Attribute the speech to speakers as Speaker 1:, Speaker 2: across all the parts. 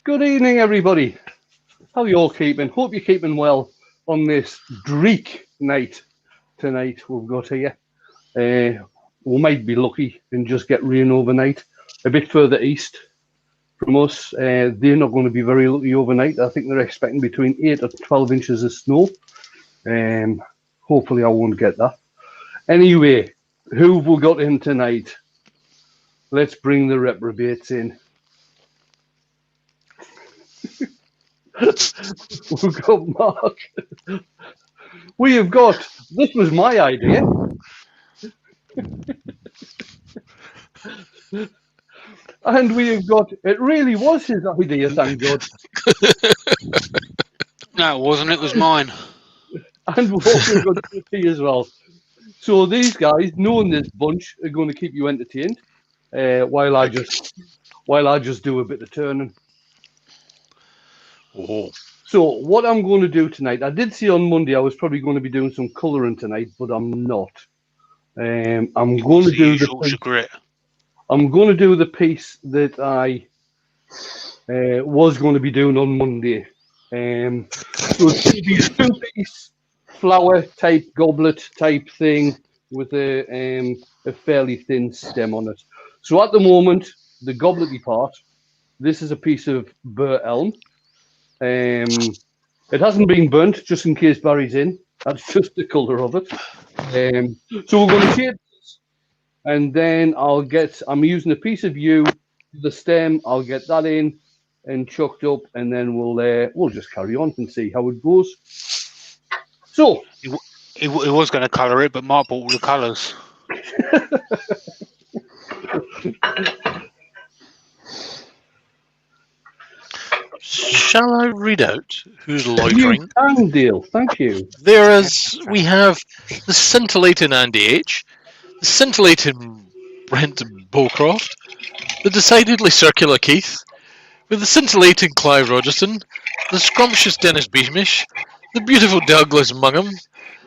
Speaker 1: Good evening, everybody. How are you all keeping? Hope you're keeping well on this Greek night tonight we've got here. We might be lucky and just get rain overnight. A bit further east from us, they're not going to be very lucky overnight. I think they're expecting between 8 or 12 inches of snow. Hopefully I won't get that. Anyway, who have we got in tonight? Let's bring the reprobates in. We've got Mark. We have got, this was my idea. And we have got, it really was his idea, thank God.
Speaker 2: No, it wasn't. It was mine.
Speaker 1: And we've also got JP as well. So these guys, knowing this bunch, are going to keep you entertained while I just do a bit of turning.
Speaker 2: Oh.
Speaker 1: So what I'm going to do tonight, I did see on Monday I was probably going to be doing some colouring tonight, but I'm not. I'm going to do I'm going to do the piece that I was going to be doing on Monday. So it's going to be a two-piece flower type goblet type thing with a fairly thin stem on it. So at the moment, the goblety part, this is a piece of bur elm. It hasn't been burnt, just in case Barry's in. That's just the colour of it. So we're going to shape this, and then I'm using a piece of yew, the stem. I'll get that in and chucked up, and then we'll just carry on and see how it goes. So
Speaker 2: he was going to colour it, but Mark bought all the colours.
Speaker 3: Shall I read out who's loitering?
Speaker 1: You can, Dale. Thank you.
Speaker 3: We have the scintillating Andy H, the scintillating Brent Bowcroft, the decidedly circular Keith, with the scintillating Clive Rogerson, the scrumptious Dennis Beamish, the beautiful Douglas Mungham,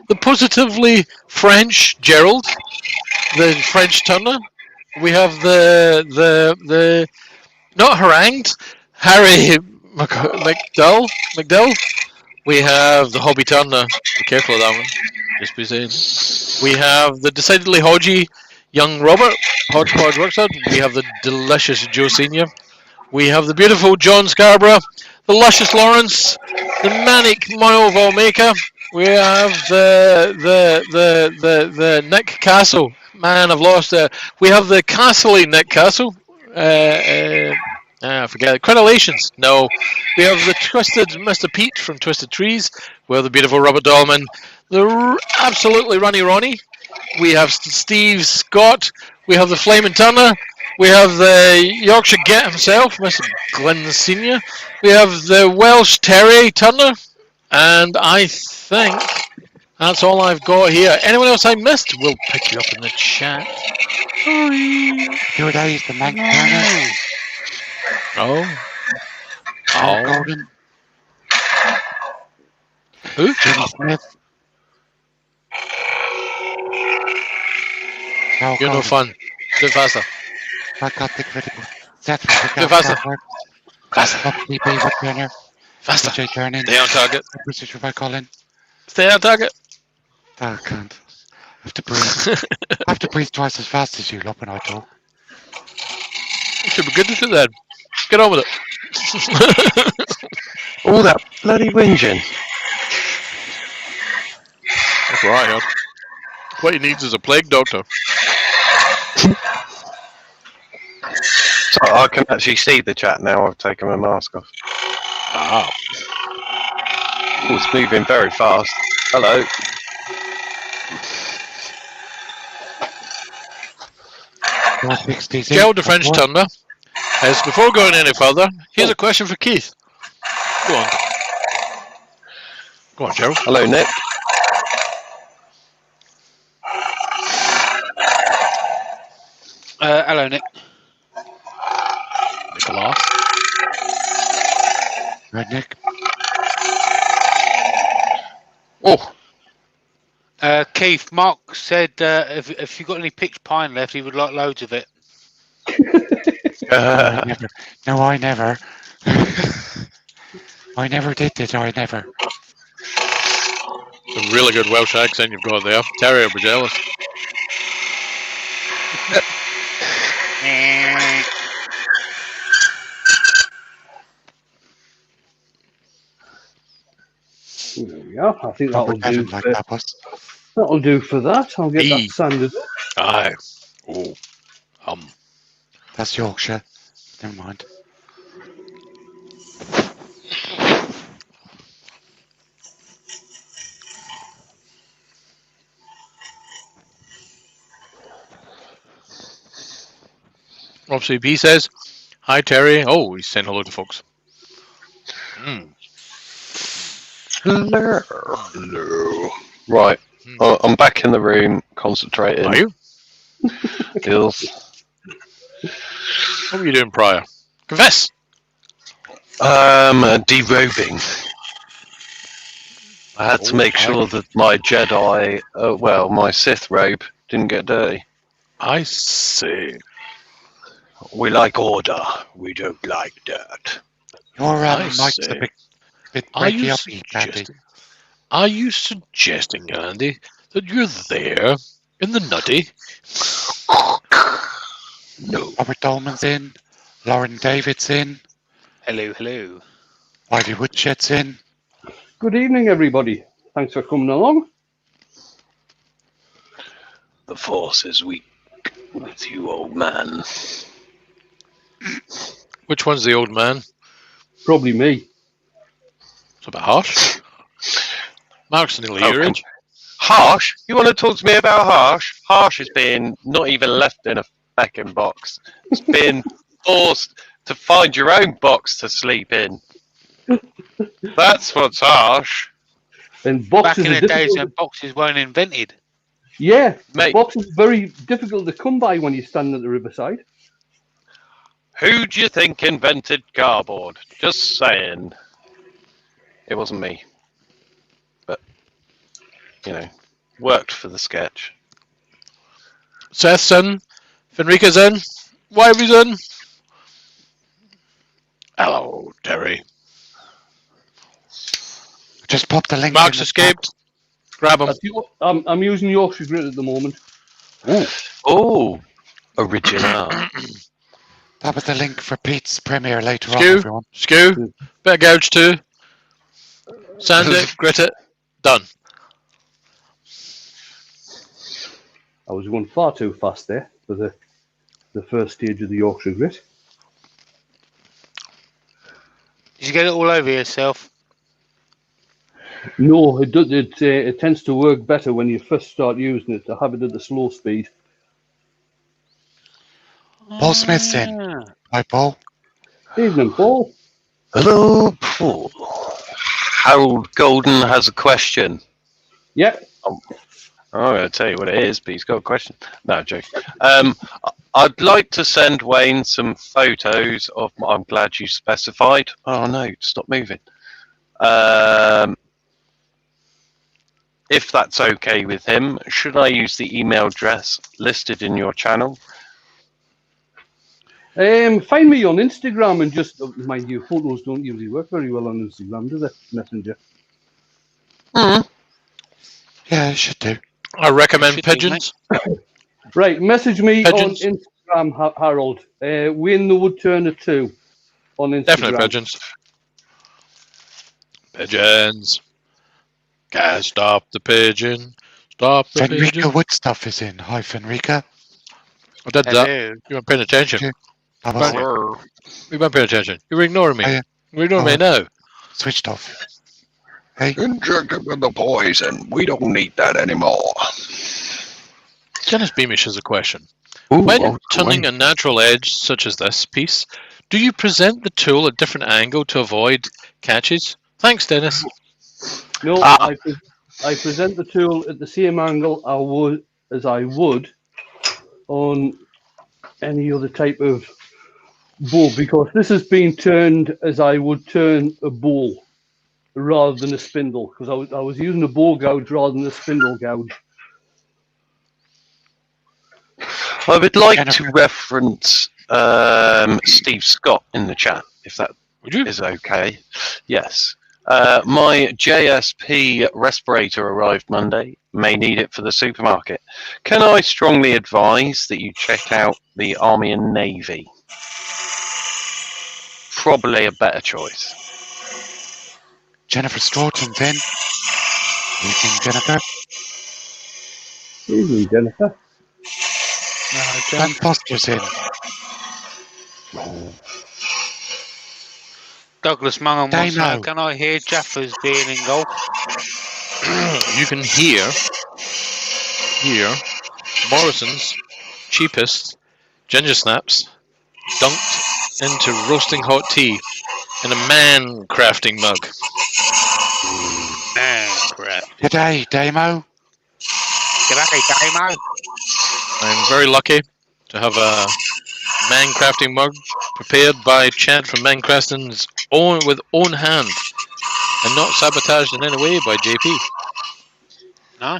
Speaker 3: the positively French Gerald, the French Turner. We have the not harangued Harry McDowell. We have the Hobby Turner. Be careful of that one. Just be saying. We have the decidedly Hodgy young Robert Hodgepodge Workside. We have the delicious Joe Senior. We have the beautiful John Scarborough, the luscious Lawrence, the manic Moyle Volmaker. We have the Nick Castle. Man, I've lost it. We have the Castle-y Nick Castle. I forget it. Crenellations. No. We have the Twisted Mr. Pete from Twisted Trees. We have the beautiful Robert Dahlman. The absolutely Runny Ronnie. We have Steve Scott. We have the Flaming Turner. We have the Yorkshire Get himself, Mr. Glenn Senior. We have the Welsh Terry Turner. And I think that's all I've got here. Anyone else I missed? We'll pick you up in the chat.
Speaker 4: Who are those? The Manx Turner?
Speaker 3: Oh.
Speaker 4: Golden.
Speaker 3: Who?
Speaker 4: Jimmy Smith.
Speaker 3: You're no fun. Do it faster.
Speaker 4: I got the critical. Seth
Speaker 3: Do it faster.
Speaker 4: Faster. Wood Turner.
Speaker 3: Faster.
Speaker 4: Jay Turner.
Speaker 3: Stay on target.
Speaker 4: British Revive Colin.
Speaker 3: Stay on target.
Speaker 4: I can't. I have to breathe. I have to breathe twice as fast as you lot when I talk.
Speaker 3: You should be good at it then. Get on with it.
Speaker 5: All that bloody whinging.
Speaker 3: That's what I heard. What he needs is a plague doctor.
Speaker 5: So I can actually see the chat now. I've taken my mask off.
Speaker 3: Ah.
Speaker 5: Oh, it's moving very fast. Hello.
Speaker 3: Gerald the French Turner. Before going any further, here's a question for Keith. Go on. Go on, Gerald.
Speaker 5: Hello, Nick.
Speaker 2: Hello, Nick.
Speaker 3: Nicholas.
Speaker 4: Right, Nick.
Speaker 3: Oh.
Speaker 2: Keith, Mark said if you got any pitch pine left, he would like loads of it.
Speaker 4: I never. No, I never. I never did it. I never.
Speaker 3: A really good Welsh accent you've got there. Terry will be jealous.
Speaker 1: There we are. I think
Speaker 4: Proper
Speaker 1: that'll do.
Speaker 4: Kevin like that was.
Speaker 1: That'll do for that. I'll get
Speaker 3: E.
Speaker 1: that sanded.
Speaker 3: Aye. Oh.
Speaker 4: That's Yorkshire. Never mind.
Speaker 3: Rob CP says, "Hi Terry." Oh, he's saying hello to folks.
Speaker 5: Hello. Right. I'm back in the room, concentrating.
Speaker 3: Are you?
Speaker 5: Skills.
Speaker 3: What were you doing prior? Confess.
Speaker 5: Derobing. I had to make sure that my Jedi, my Sith robe didn't get dirty.
Speaker 3: I see.
Speaker 5: We like order. We don't like dirt.
Speaker 4: Your
Speaker 3: I
Speaker 4: mic's
Speaker 3: see.
Speaker 4: a bit
Speaker 3: Are
Speaker 4: breaky
Speaker 3: you
Speaker 4: up, Candy.
Speaker 3: Are you suggesting, Andy, that you're there in the nutty?
Speaker 5: No.
Speaker 4: Robert Dolman's in. Lauren David's in.
Speaker 2: Hello, hello.
Speaker 4: Ivy Woodshed's in.
Speaker 1: Good evening, everybody. Thanks for coming along.
Speaker 5: The force is weak with you, old man.
Speaker 3: Which one's the old man?
Speaker 1: Probably me.
Speaker 3: It's a bit harsh. Mark's nearly your age.
Speaker 5: Harsh? You want to talk to me about Harsh? Harsh is being not even left in a fucking box. It's been forced to find your own box to sleep in. That's what's harsh.
Speaker 1: And
Speaker 2: Back
Speaker 1: boxes
Speaker 2: in
Speaker 1: are
Speaker 2: the days
Speaker 1: difficult.
Speaker 2: when boxes weren't invented.
Speaker 1: Yeah,
Speaker 5: Mate.
Speaker 1: boxes are very difficult to come by when you're standing at the riverside.
Speaker 5: Who do you think invented cardboard? Just saying. It wasn't me. But, worked for the sketch.
Speaker 3: Seth's in. Fenrica's in. Wivey's in. Hello, Terry.
Speaker 4: Just pop the link.
Speaker 3: Mark's
Speaker 4: in the
Speaker 3: escaped. Grab him.
Speaker 1: I'm using Yorkshire Grit at the moment.
Speaker 5: Oh, original.
Speaker 4: That was the link for Pete's premiere later on,
Speaker 3: Skew.
Speaker 4: everyone.
Speaker 3: Skew. Bit of gouge too. Sand it. Grit it. Done.
Speaker 1: I was going far too fast there for the first stage of the Yorkshire Grit.
Speaker 2: Did you get it all over yourself?
Speaker 1: No, it does. It tends to work better when you first start using it. I have it at the slow speed.
Speaker 4: Paul Smith's in. Hi, Paul.
Speaker 1: Evening, Paul.
Speaker 5: Hello, Paul. Harold Golden has a question.
Speaker 1: Yep.
Speaker 5: I'm going to tell you what it is, but he's got a question. No, joke. I'd like to send Wayne some photos of. I'm glad you specified. Oh no, stop moving. If that's okay with him, should I use the email address listed in your channel?
Speaker 1: Find me on Instagram and just mind you, photos don't usually work very well on Instagram, do they? Messenger.
Speaker 4: Yeah, it should do.
Speaker 3: I recommend pigeons.
Speaker 1: Right, message me
Speaker 3: Pigeons.
Speaker 1: on Instagram, Harold. Win the Woodturner 2 on Instagram.
Speaker 3: Definitely pigeons. Pigeons. Guys, stop the pigeon. Stop the
Speaker 4: Fenrica
Speaker 3: pigeon.
Speaker 4: Woodstuff is in. Hi, Fenrica.
Speaker 3: I did that.
Speaker 2: Hello.
Speaker 3: You weren't paying attention.
Speaker 4: I was
Speaker 3: You weren't paying attention. You were ignoring me.
Speaker 4: Oh, yeah.
Speaker 3: You're ignoring me now.
Speaker 4: switched off. Hey,
Speaker 5: Injected with the poison. We don't need that anymore.
Speaker 3: Dennis Beamish has a question.
Speaker 5: Ooh,
Speaker 3: When turning a natural edge such as this piece, do you present the tool at a different angle to avoid catches? Thanks, Dennis.
Speaker 1: No, I present the tool at the same angle as I would on any other type of bow, because this has been turned as I would turn a bow rather than a spindle, because I was using a bow gouge rather than a spindle gouge.
Speaker 5: I would like to reference Steve Scott in the chat, if that
Speaker 3: Would you?
Speaker 5: is okay. Yes. My JSP respirator arrived Monday. May need it for the supermarket. Can I strongly advise that you check out the Army and Navy? Probably a better choice.
Speaker 4: Jennifer Stoughton's in. Evening, Jennifer.
Speaker 1: Evening, Jennifer.
Speaker 4: Dan Foster's in.
Speaker 2: Douglas Mungham wants to know,
Speaker 4: Damo.
Speaker 2: can I hear Jaffers being in goal?
Speaker 3: You can hear Morrison's cheapest ginger snaps dunked into roasting hot tea in a man crafting mug.
Speaker 2: Man, crap.
Speaker 4: G'day, Damo.
Speaker 2: G'day, Damo.
Speaker 3: I'm very lucky to have a man crafting mug prepared by Chad from Man Crafting's with own hand and not sabotaged in any way by JP.
Speaker 2: No.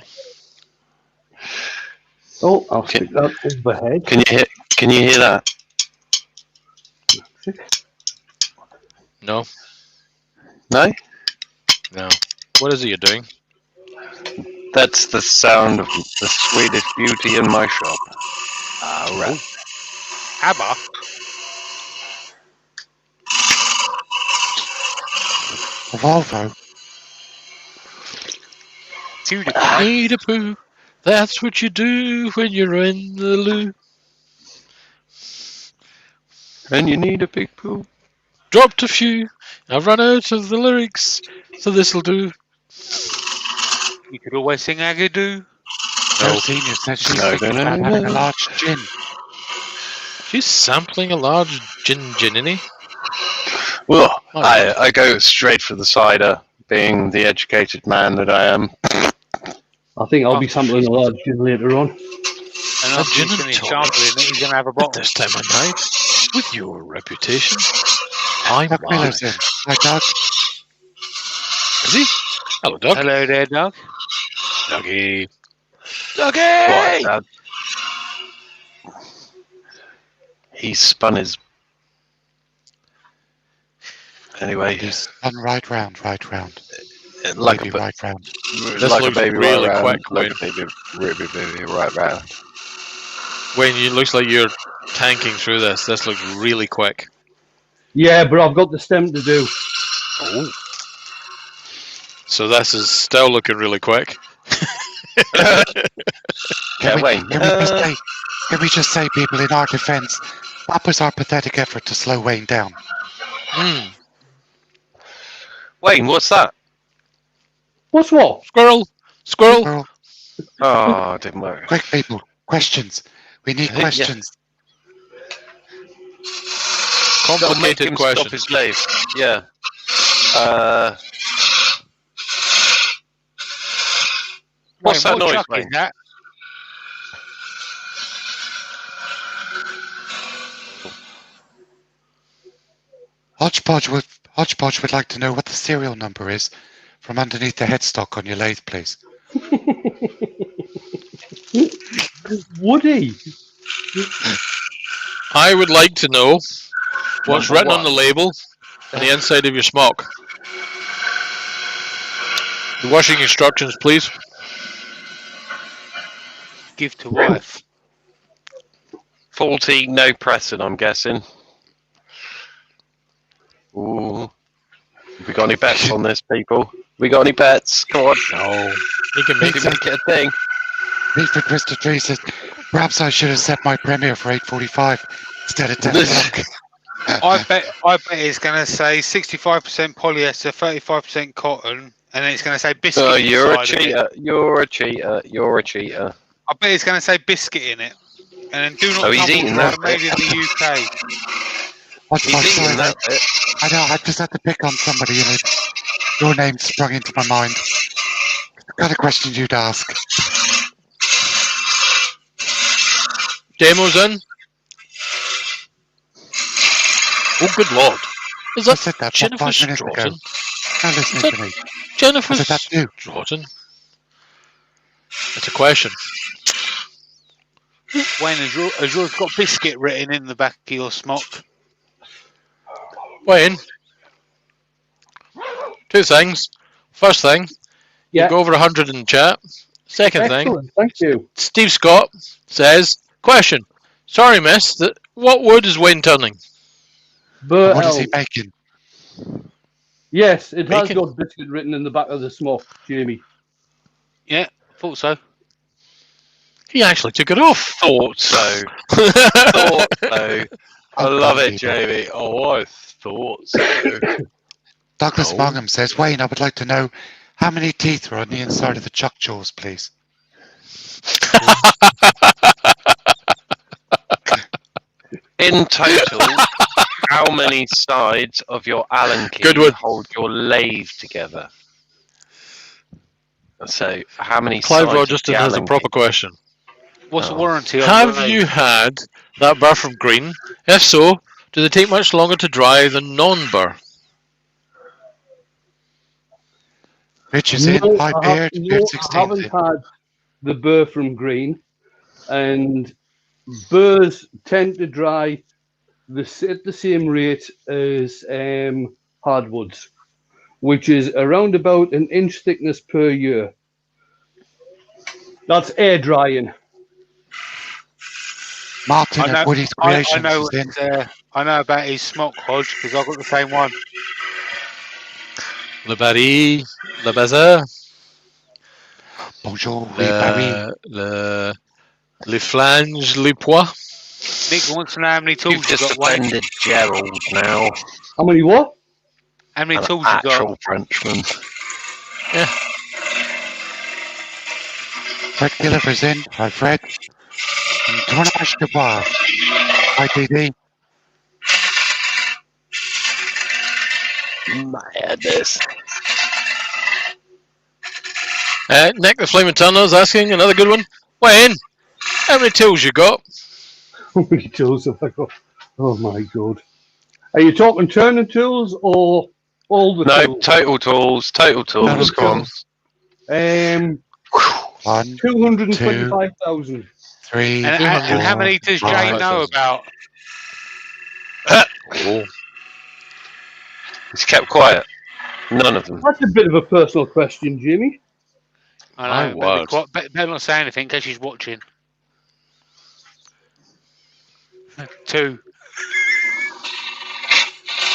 Speaker 1: Oh, I'll stick that overhead.
Speaker 5: Can you hear that?
Speaker 3: No,
Speaker 5: No?
Speaker 3: no. What is it you're doing?
Speaker 5: That's the sound of the Swedish beauty in my shop. Right.
Speaker 2: ABBA.
Speaker 4: A Volvo.
Speaker 2: To the
Speaker 3: Need a poo. That's what you do when you're in the loo.
Speaker 5: And you need a big pool.
Speaker 3: Dropped a few. I've run out of the lyrics, so this'll do.
Speaker 2: You could always sing Agadoo.
Speaker 4: Joe Senior says she's
Speaker 5: No,
Speaker 4: thinking
Speaker 5: no,
Speaker 4: about
Speaker 5: no,
Speaker 4: having
Speaker 5: no.
Speaker 4: a large gin.
Speaker 3: She's sampling a large ginny.
Speaker 5: Well, I go straight for the cider, being the educated man that I am.
Speaker 1: I think I'll be sampling a large gin later on.
Speaker 2: And after
Speaker 3: gin
Speaker 2: he's
Speaker 3: and
Speaker 2: finished
Speaker 3: tonic.
Speaker 2: sampling it, he's going to have a
Speaker 3: At
Speaker 2: bottle.
Speaker 3: this time of night, with your reputation, I'm
Speaker 4: Doug
Speaker 3: lying.
Speaker 4: Miller's in. Hi, Doug.
Speaker 3: Is he? Hello, Doug.
Speaker 2: Hello there, Doug.
Speaker 3: Dougie.
Speaker 5: Right, Dad. He spun his. Anyway,
Speaker 4: He's done right round.
Speaker 5: like
Speaker 4: Baby
Speaker 5: a,
Speaker 4: right round.
Speaker 3: This
Speaker 5: like a
Speaker 3: looks
Speaker 5: baby
Speaker 3: really
Speaker 5: right round,
Speaker 3: quick,
Speaker 5: like a baby right round.
Speaker 3: Wayne, it looks like you're tanking through this. This looks really quick.
Speaker 1: Yeah, but I've got the stem to do.
Speaker 3: Oh. So this is still looking really quick.
Speaker 5: Yeah, Wayne.
Speaker 4: Can we just say, people, in our defence, that was our pathetic effort to slow Wayne down.
Speaker 5: Wayne, what's that?
Speaker 1: What's what?
Speaker 3: Squirrel! Squirrel!
Speaker 4: Well,
Speaker 5: Oh, it didn't work.
Speaker 4: quick, people, questions. We need
Speaker 5: Yeah.
Speaker 4: questions.
Speaker 5: Gotta make
Speaker 3: Complicated
Speaker 5: him
Speaker 3: question.
Speaker 5: stop his lathe. Yeah. What's that
Speaker 2: Wayne, what
Speaker 5: noise,
Speaker 2: truck
Speaker 5: Wayne?
Speaker 2: is that?
Speaker 4: Hodgepodge would like to know what the serial number is from underneath the headstock on your lathe, please.
Speaker 1: Woody.
Speaker 3: I would like to know what's
Speaker 5: Number
Speaker 3: written on
Speaker 5: one.
Speaker 3: the label on the inside of your smock. The washing instructions, please.
Speaker 2: Give to wife.
Speaker 5: Faulty, no pressing, I'm guessing. Ooh. We got any bets on this, people? We got any bets? Come on.
Speaker 3: No. You can make
Speaker 5: Maybe make it a thing.
Speaker 4: Beeford Twister Tree says, perhaps I should have set my premiere for 8:45 instead of 10 o'clock.
Speaker 2: I bet it's going to say 65% polyester, 35% cotton, and then it's going to say biscuit.
Speaker 5: Oh, you're a
Speaker 2: inside of it.
Speaker 5: cheater. You're a cheater. You're a cheater.
Speaker 2: I bet it's going to say biscuit in it. And then do not
Speaker 5: Oh, he's
Speaker 2: tumble
Speaker 5: eating
Speaker 2: dry,
Speaker 5: that
Speaker 2: made
Speaker 5: bit.
Speaker 2: in the UK.
Speaker 4: Hodgepodge,
Speaker 5: He's
Speaker 4: sorry,
Speaker 5: eating that
Speaker 4: mate.
Speaker 5: bit.
Speaker 4: I know, I just had to pick on somebody and your name sprung into my mind. Got a question you'd ask.
Speaker 3: Demos in. Oh, good lord. Is
Speaker 4: I
Speaker 3: that
Speaker 4: said that about
Speaker 3: Jennifer
Speaker 4: 5 minutes ago.
Speaker 3: Stroughton?
Speaker 4: Now listening to me.
Speaker 3: Jennifer
Speaker 4: I said that too.
Speaker 3: Stroughton? It's a question.
Speaker 2: Wayne, has yours got biscuit written in the back of your smock?
Speaker 3: Wayne, two things. First thing,
Speaker 1: Yeah.
Speaker 3: you go over 100 in the chat. Second thing,
Speaker 1: Excellent. Thank you.
Speaker 3: Steve Scott says, question. Sorry, miss. What wood is Wayne turning?
Speaker 1: But
Speaker 4: What is he making?
Speaker 1: yes, it has
Speaker 3: Bacon.
Speaker 1: got biscuit written in the back of the smoke, Jamie.
Speaker 2: Yeah, thought so.
Speaker 3: He actually took it off.
Speaker 5: Thought so. Thought so. I love it, Jamie. Oh, I thought so.
Speaker 4: Douglas
Speaker 5: Oh.
Speaker 4: Markham says, Wayne, I would like to know how many teeth are on the inside of the chuck jaws, please.
Speaker 5: In total, how many sides of your Allen key
Speaker 3: Good one.
Speaker 5: hold your lathe together? So, how many
Speaker 3: Clive
Speaker 5: sides
Speaker 3: Rogerston
Speaker 5: of the
Speaker 3: has a
Speaker 5: Allen
Speaker 3: proper
Speaker 5: key?
Speaker 3: question.
Speaker 2: What's the warranty on
Speaker 3: Have
Speaker 2: the
Speaker 3: you had that burr from Green? If so, do they take much longer to dry than non-burr?
Speaker 4: Rich is in, hi Beard, Beard
Speaker 1: I
Speaker 4: 16.
Speaker 1: haven't had the burr from Green, and burrs tend to dry at the same rate as hardwoods, which is around about an inch thickness per year. That's air drying.
Speaker 4: Martin at Woody's Creations
Speaker 2: know
Speaker 4: is in.
Speaker 2: I know about his smock, Hodge, because I've got the same one.
Speaker 3: Le Barry, Le Bazar,
Speaker 4: Bonjour, oui, Barry.
Speaker 3: Le Flange, Le Pois.
Speaker 2: Nick wants to know how many tools
Speaker 5: You've
Speaker 2: you
Speaker 5: just
Speaker 2: got, Wayne.
Speaker 5: offended Gerald now.
Speaker 1: How many what?
Speaker 2: How many
Speaker 5: An
Speaker 2: tools you
Speaker 5: actual
Speaker 2: got?
Speaker 5: Frenchman.
Speaker 4: Fred Gilliver's in, hi Fred. And Tournage de Bar. Hi DD.
Speaker 5: Madness.
Speaker 3: Nick the Flaming Turner is asking another good one. Wayne, how many tools you got?
Speaker 1: How many tools have I got? Oh my god. Are you talking turning tools or all the
Speaker 5: No,
Speaker 1: tools?
Speaker 5: total tools. Total tools. Come on.
Speaker 4: 1,
Speaker 1: 225,000.
Speaker 4: 3,
Speaker 2: And how many does Jay know about?
Speaker 3: Oh.
Speaker 5: He's kept quiet. None of them.
Speaker 1: That's a bit of a personal question, Jimmy.
Speaker 2: I know.
Speaker 3: My word.
Speaker 2: Better not say anything in case she's watching. 2.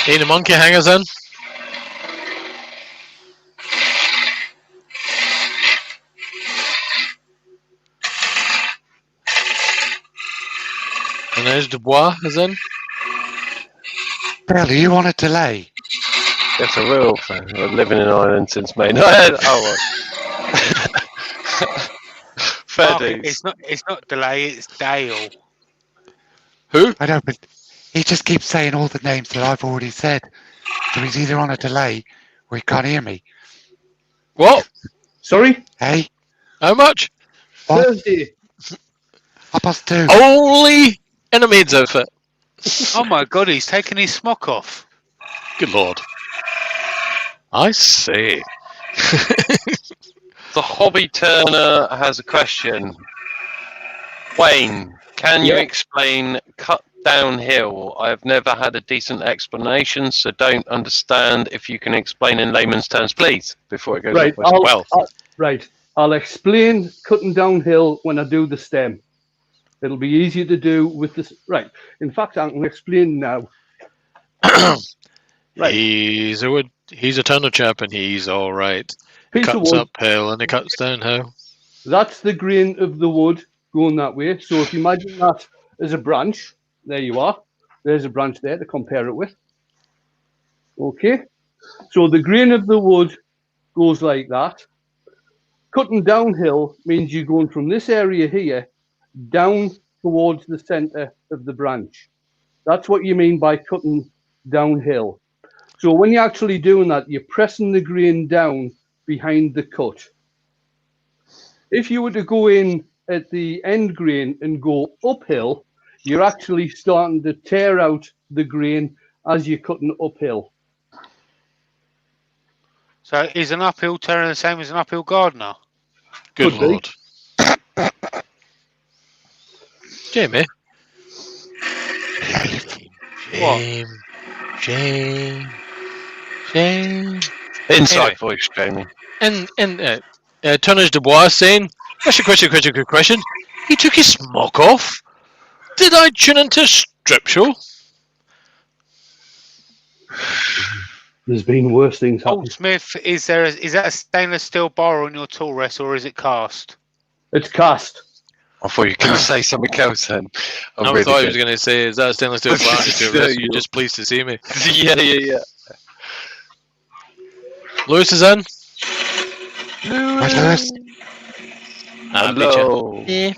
Speaker 3: Ain't a monkey hangers in? And there's Dubois is in.
Speaker 4: Bill, are you on a delay?
Speaker 5: It's a real thing. I've been living in Ireland since May 9. Oh, well. Fair
Speaker 2: Mark,
Speaker 5: dues.
Speaker 2: it's not delay, it's Dale.
Speaker 3: Who?
Speaker 4: I know, but he just keeps saying all the names that I've already said. So he's either on a delay or he can't hear me.
Speaker 3: What?
Speaker 1: Sorry?
Speaker 4: Hey,
Speaker 3: How much?
Speaker 4: what?
Speaker 1: Thursday.
Speaker 4: 2:30.
Speaker 3: Only in a maid's outfit.
Speaker 2: Oh my god, he's taking his smock off.
Speaker 3: Good lord. I say.
Speaker 5: The Hobby Turner has a question. Wayne, can you explain cut downhill? I've never had a decent explanation, so don't understand. If you can explain in layman's terms, please, before it goes
Speaker 1: Right,
Speaker 5: off.
Speaker 1: I'll explain cutting downhill when I do the stem. It'll be easier to do with this. Right. In fact, I can explain now. Right.
Speaker 3: He's a turner chap and he's all right. He
Speaker 1: Piece of
Speaker 3: cuts
Speaker 1: wood.
Speaker 3: uphill and he cuts downhill.
Speaker 1: That's the grain of the wood going that way. So if you imagine that as a branch, there you are. There's a branch there to compare it with. Okay. So the grain of the wood goes like that. Cutting downhill means you're going from this area here down towards the center of the branch. That's what you mean by cutting downhill. So when you're actually doing that, you're pressing the grain down behind the cut. If you were to go in at the end grain and go uphill, you're actually starting to tear out the grain as you're cutting uphill.
Speaker 2: So is an uphill turner the same as an uphill gardener?
Speaker 3: Good
Speaker 1: Could be.
Speaker 3: lord. Jamie.
Speaker 2: What?
Speaker 3: Shame.
Speaker 5: Inside
Speaker 3: Anyway.
Speaker 5: voice, Jamie.
Speaker 3: And Tonnage Dubois saying, question. He took his smock off. Did I tune into Strip Show?
Speaker 1: There's been worse things happen.
Speaker 2: Old Smith, is that a stainless steel bar on your tool rest, or is it cast?
Speaker 1: It's cast.
Speaker 5: I thought you were going to say something else then.
Speaker 3: I thought he was going to say, is that a stainless steel bar on your tool rest? You're just pleased to see me.
Speaker 5: Yeah.
Speaker 3: Lewis is in.
Speaker 4: Right, Lewis?
Speaker 5: Hello.
Speaker 3: Hey,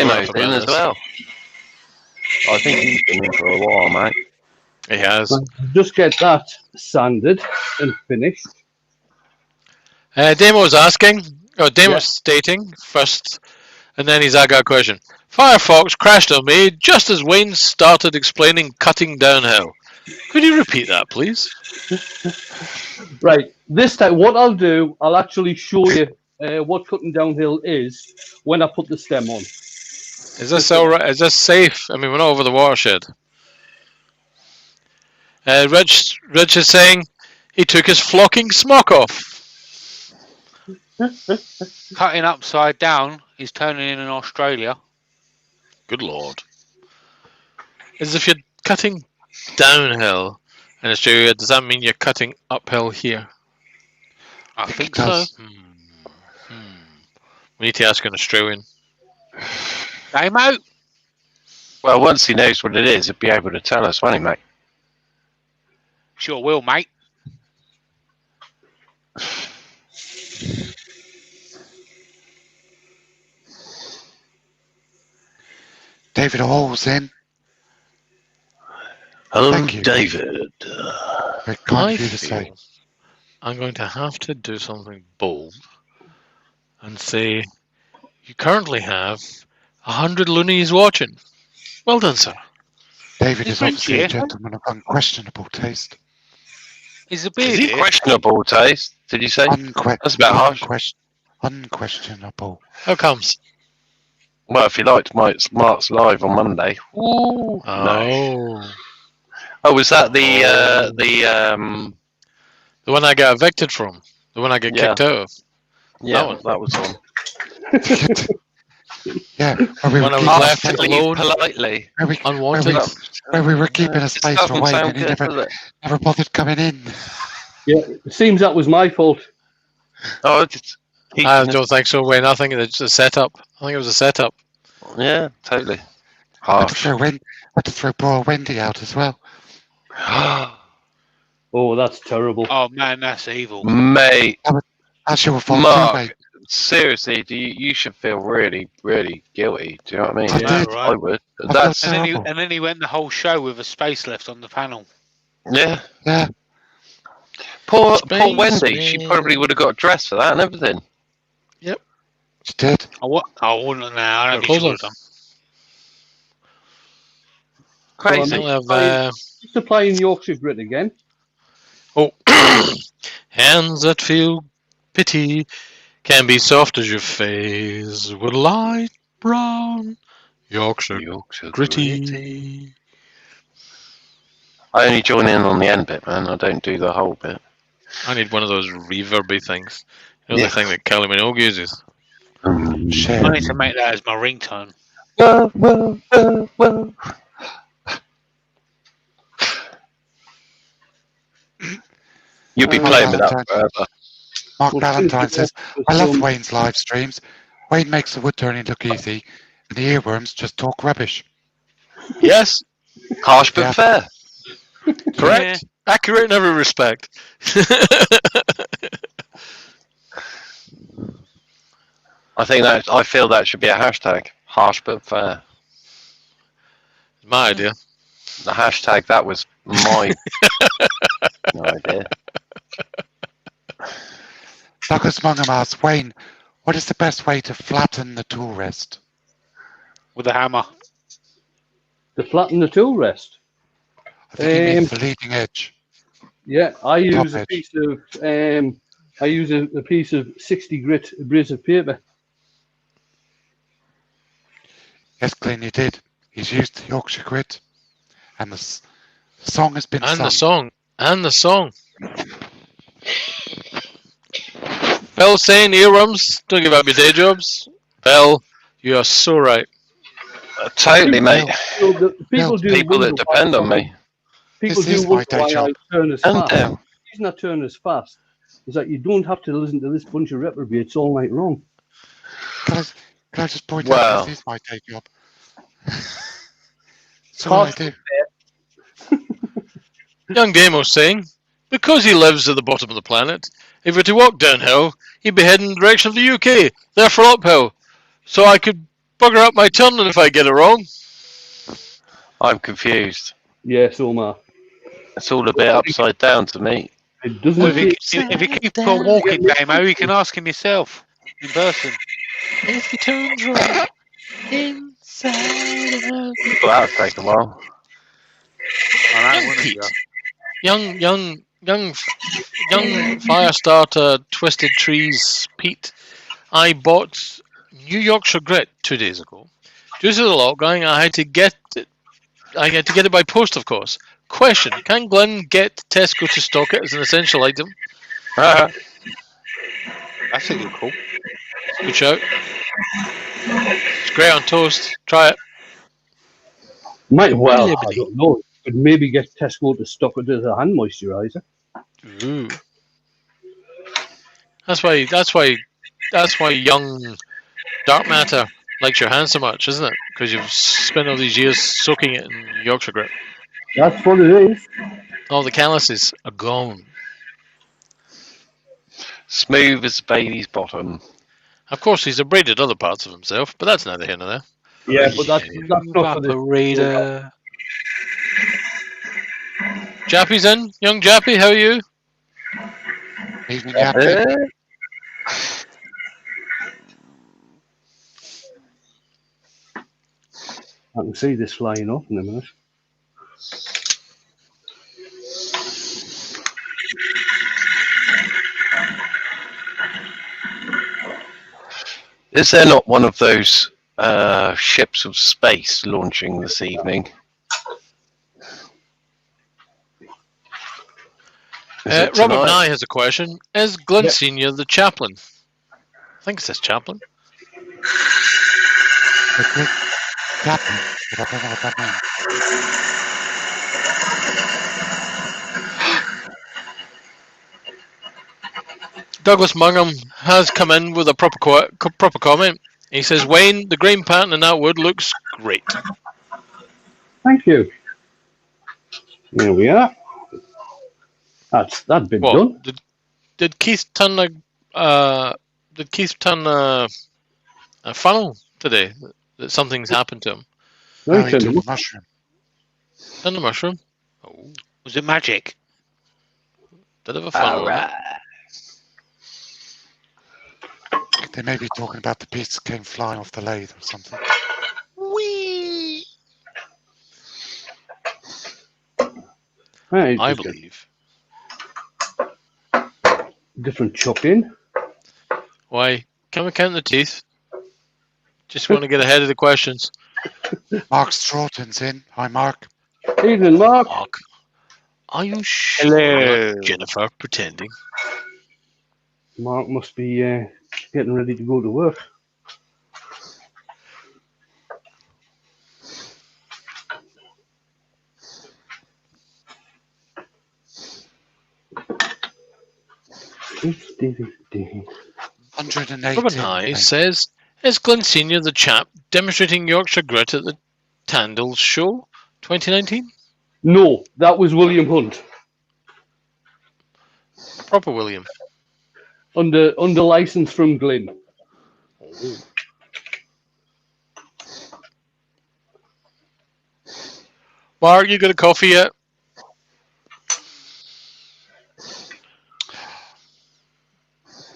Speaker 5: Mo's in as well. I think he's been in for a while, mate.
Speaker 3: He has.
Speaker 1: Just get that sanded and finished.
Speaker 3: Damo's stating first, and then he's got a question. Firefox crashed on me just as Wayne started explaining cutting downhill. Could you repeat that, please?
Speaker 1: Right. This time, what I'll do, I'll actually show you what cutting downhill is when I put the stem on.
Speaker 3: Is this all right? Is this safe? I mean, we're not over the watershed. Rich is saying he took his flocking smock off.
Speaker 2: Cutting upside down is turning in Australia.
Speaker 3: Good lord. As if you're cutting downhill in Australia, does that mean you're cutting uphill here?
Speaker 2: I think
Speaker 4: so.
Speaker 3: We need to ask an Australian.
Speaker 2: Game out.
Speaker 5: Well, once he knows what it is, he'll be able to tell us, won't he, mate?
Speaker 2: Sure will, mate.
Speaker 4: David Hall's in.
Speaker 5: Hello,
Speaker 4: Thank you.
Speaker 5: David.
Speaker 4: Very kind of you to say.
Speaker 3: I'm going to have to do something bold and say you currently have 100 loonies watching. Well done, sir.
Speaker 4: David is
Speaker 2: Thank
Speaker 4: obviously
Speaker 2: you.
Speaker 4: a gentleman of unquestionable taste.
Speaker 2: Is a
Speaker 5: Is
Speaker 2: beard
Speaker 5: he
Speaker 2: here?
Speaker 5: questionable taste? Did you say? That's about harsh.
Speaker 4: Unquestionable.
Speaker 3: How comes?
Speaker 5: Well, if you liked Mark's Live on Monday. Ooh,
Speaker 3: Oh.
Speaker 5: Oh, was that the
Speaker 3: The one I got evicted from. The one I get
Speaker 5: Yeah.
Speaker 3: kicked out of.
Speaker 5: yeah, that was on.
Speaker 4: Yeah, where we
Speaker 3: When
Speaker 4: were
Speaker 3: I was
Speaker 4: keeping
Speaker 3: left
Speaker 4: a
Speaker 3: at
Speaker 4: space,
Speaker 3: alone.
Speaker 5: politely.
Speaker 3: Unwanted.
Speaker 4: where we were keeping a
Speaker 5: It
Speaker 4: space
Speaker 5: doesn't
Speaker 4: for Wayne,
Speaker 5: sound
Speaker 4: and he
Speaker 5: good, does
Speaker 4: never
Speaker 5: it?
Speaker 4: bothered coming in.
Speaker 1: Yeah, it seems that was my fault.
Speaker 5: Oh, just
Speaker 3: I don't think so, Wayne. I think it's a setup. I think it was a setup.
Speaker 5: yeah, totally.
Speaker 4: Had to
Speaker 5: Harsh.
Speaker 4: throw poor Wendy out as well.
Speaker 1: Oh, that's terrible.
Speaker 2: Oh man, that's evil.
Speaker 5: Mate,
Speaker 4: That's your fault too,
Speaker 5: Mark,
Speaker 4: mate.
Speaker 5: seriously, you should feel really, really guilty. Do you know what I mean?
Speaker 4: I
Speaker 2: Yeah,
Speaker 4: did.
Speaker 2: right.
Speaker 5: I would.
Speaker 4: I
Speaker 5: That's
Speaker 4: felt terrible.
Speaker 2: And then he went the whole show with a space left on the panel.
Speaker 5: yeah.
Speaker 4: Yeah,
Speaker 5: Poor
Speaker 3: Space
Speaker 5: Wendy. She
Speaker 3: Man.
Speaker 5: probably would have got dressed for that and everything.
Speaker 4: she did.
Speaker 2: I wouldn't now. I don't think
Speaker 3: Close
Speaker 2: she would
Speaker 3: up.
Speaker 2: have done.
Speaker 5: Crazy.
Speaker 3: We'll have,
Speaker 1: Just applying Yorkshire grit again.
Speaker 3: hands that feel pity can be soft as your face with light brown Yorkshire gritty.
Speaker 5: I only join in on the end bit, man. I don't do the whole bit.
Speaker 3: I need one of those reverby things. You know,
Speaker 5: Yeah.
Speaker 3: the thing that Kylie Minogue uses.
Speaker 4: Share.
Speaker 2: I need to make that as my ringtone.
Speaker 5: Whoa. You'll be
Speaker 4: Mark
Speaker 5: playing with that
Speaker 4: Valentine.
Speaker 5: forever.
Speaker 4: Mark
Speaker 1: Well,
Speaker 4: Valentine says,
Speaker 1: it's
Speaker 4: I love
Speaker 1: so-
Speaker 4: Wayne's live streams. Wayne makes the wood turning look easy, and the earworms just talk rubbish.
Speaker 3: Yes,
Speaker 5: Harsh but
Speaker 4: Yeah.
Speaker 5: fair.
Speaker 3: correct. Accurate in every respect.
Speaker 5: I feel that should be a hashtag. Harsh but fair.
Speaker 3: My idea.
Speaker 5: The hashtag that was my idea.
Speaker 4: Douglas Mungham asks, Wayne, what is the best way to flatten the tool rest?
Speaker 2: With a hammer.
Speaker 1: To flatten the tool rest.
Speaker 4: I think he means the leading edge.
Speaker 1: Yeah, I use a
Speaker 4: edge.
Speaker 1: piece of a piece of 60 grit abrasive paper.
Speaker 4: Yes, Glenn, you did. He's used the Yorkshire grit, and the song has been sung.
Speaker 3: And the song. Phil saying earworms, don't give up your day jobs. Phil, you are so right.
Speaker 5: Totally, mate.
Speaker 1: People do
Speaker 5: People
Speaker 1: wonder
Speaker 5: that depend on me.
Speaker 1: People
Speaker 4: This is
Speaker 1: do
Speaker 4: my
Speaker 1: wonder
Speaker 4: day
Speaker 1: why
Speaker 4: job.
Speaker 1: I turn as
Speaker 5: And
Speaker 1: fast. The reason I turn as fast is that you don't have to listen to this bunch of reprobates all night long.
Speaker 4: Can I just point
Speaker 5: Wow.
Speaker 4: out this is my day job? That's all I do.
Speaker 3: Young Damo's saying, because he lives at the bottom of the planet, if we're to walk downhill, he'd be heading in the direction of the UK, therefore uphill. So I could bugger up my turning if I get it wrong.
Speaker 5: I'm confused.
Speaker 1: Yeah, so am I.
Speaker 5: It's all a bit upside down to me.
Speaker 1: It doesn't
Speaker 2: Well,
Speaker 1: take
Speaker 2: if you keep on walking, Damo, you can ask him yourself in person.
Speaker 3: If he turns right inside out.
Speaker 5: Well, that'll take a while.
Speaker 2: I know,
Speaker 3: Young
Speaker 2: wouldn't
Speaker 3: Pete.
Speaker 2: you?
Speaker 3: Young Firestarter Twisted Trees Pete. I bought New Yorkshire Grit 2 days ago. Due to the lockdown, I had to get it by post, of course. Question: can Glenn get Tesco to stock it as an essential item?
Speaker 2: That's a good call.
Speaker 3: Good shout. It's great on toast. Try it.
Speaker 1: Might well, I
Speaker 3: Liberty.
Speaker 1: don't know. Could maybe get Tesco to stock it as a hand moisturiser.
Speaker 3: Ooh. That's why young Dark Matter likes your hand so much, isn't it? Because you've spent all these years soaking it in Yorkshire Grit.
Speaker 1: That's what it is.
Speaker 3: All the calluses are gone.
Speaker 5: Smooth as baby's bottom.
Speaker 3: Of course, he's abraded other parts of himself, but that's neither here nor there.
Speaker 1: Yeah, but that's not for this.
Speaker 3: Evaporator. Jappy's in. Young Jappy, how are you?
Speaker 4: Evening, Happy.
Speaker 1: I can see this flying off in a minute.
Speaker 5: Is there not one of those ships of space launching this evening? Is it
Speaker 3: Robert
Speaker 5: tonight?
Speaker 3: Nye has a question. Is Glenn Senior the chaplain? I think it says chaplain.
Speaker 4: The captain, but I don't know what that means.
Speaker 3: Douglas Mungum has come in with a proper comment. He says, Wayne, the grain pattern in that wood looks great.
Speaker 1: Thank you. There we are. That's been done.
Speaker 3: Did Keith turn a funnel today? That something's happened to him.
Speaker 1: No,
Speaker 4: Oh,
Speaker 1: he
Speaker 4: he
Speaker 1: turned
Speaker 4: took
Speaker 1: them
Speaker 4: a mushroom.
Speaker 3: Turn the mushroom. Oh,
Speaker 2: Was it magic?
Speaker 3: bit of a funnel.
Speaker 5: Alright.
Speaker 4: They may be talking about the piece that came flying off the lathe or something.
Speaker 3: Whee!
Speaker 1: Right,
Speaker 3: I
Speaker 1: just
Speaker 3: believe.
Speaker 1: a different chuck in.
Speaker 3: Why? Can we count the teeth? Just want to get ahead of the questions.
Speaker 4: Mark Stroughton's in. Hi, Mark.
Speaker 1: Evening, Mark.
Speaker 3: Mark, are you sure
Speaker 2: Hello.
Speaker 3: not Jennifer pretending?
Speaker 1: Mark must be getting ready to go to work. Ding.
Speaker 4: 180.
Speaker 3: Robert Nye says, is Glenn Senior the chap demonstrating Yorkshire Grit at the Tandles show 2019?
Speaker 1: No, that was William Hunt
Speaker 3: Proper William.
Speaker 1: under license from Glyn.
Speaker 3: Mark, you got a coffee yet?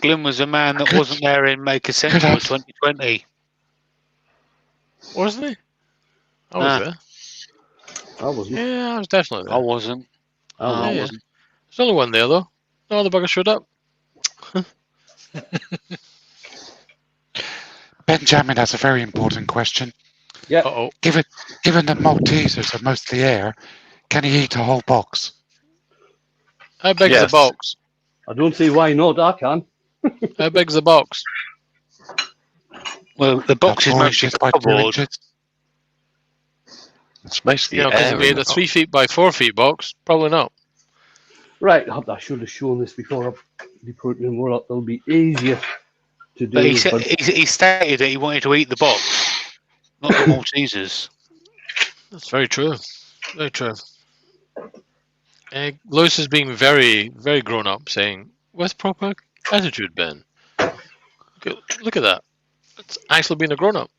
Speaker 2: Glyn was a man that wasn't there in Make a Central 2020.
Speaker 3: Wasn't he? I was
Speaker 2: Nah.
Speaker 3: there.
Speaker 1: I wasn't.
Speaker 3: Yeah, I was definitely
Speaker 2: I
Speaker 3: there.
Speaker 2: wasn't.
Speaker 1: I
Speaker 3: yeah.
Speaker 1: wasn't.
Speaker 3: There's only one there, though. No other bugger showed up.
Speaker 4: Benjamin has a very important question.
Speaker 1: Yeah.
Speaker 3: Uh-oh.
Speaker 4: Given the Maltesers are mostly air, can he eat a whole box?
Speaker 3: How big's
Speaker 5: Yes.
Speaker 3: the box?
Speaker 1: I don't see why not. I can.
Speaker 3: How big's the box?
Speaker 2: Well, the box
Speaker 4: About
Speaker 2: is
Speaker 4: 4
Speaker 2: mostly
Speaker 4: inches by 2
Speaker 2: cardboard.
Speaker 4: inches.
Speaker 5: It's mostly
Speaker 3: You know, because
Speaker 5: air.
Speaker 3: if we had a 3 feet by 4 feet box, probably not.
Speaker 1: Right. I should have shown this before I put it in. Well, it'll be easier to do.
Speaker 2: But he stated that he wanted to eat the box, not the Maltesers.
Speaker 3: That's very true. Very true. Lewis is being very, very grown up, saying, with proper attitude, Ben. Look at that. It's actually being a grown up.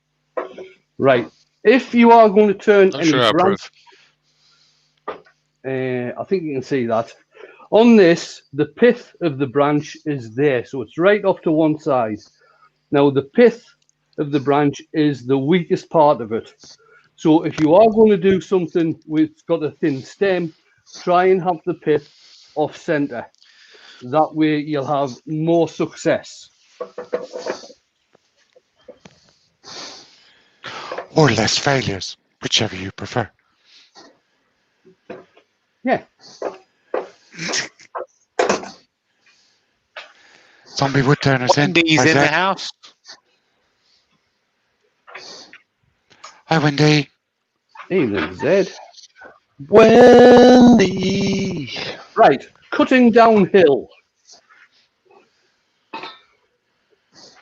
Speaker 1: Right. If you are going to turn
Speaker 3: Not
Speaker 1: any
Speaker 3: sure I
Speaker 1: branch,
Speaker 3: approve.
Speaker 1: I think you can see that. On this, the pith of the branch is there, so it's right off to one side. Now, the pith of the branch is the weakest part of it. So if you are going to do something with got a thin stem, try and have the pith off center. That way you'll have more success.
Speaker 4: Or less failures, whichever you prefer.
Speaker 1: Yeah.
Speaker 4: Zombie wood turners in.
Speaker 2: Wendy's
Speaker 4: Hi,
Speaker 2: in the
Speaker 4: Zed.
Speaker 2: house.
Speaker 4: Hi, Wendy.
Speaker 1: Evening, Zed.
Speaker 5: Wendy.
Speaker 1: Right, cutting downhill.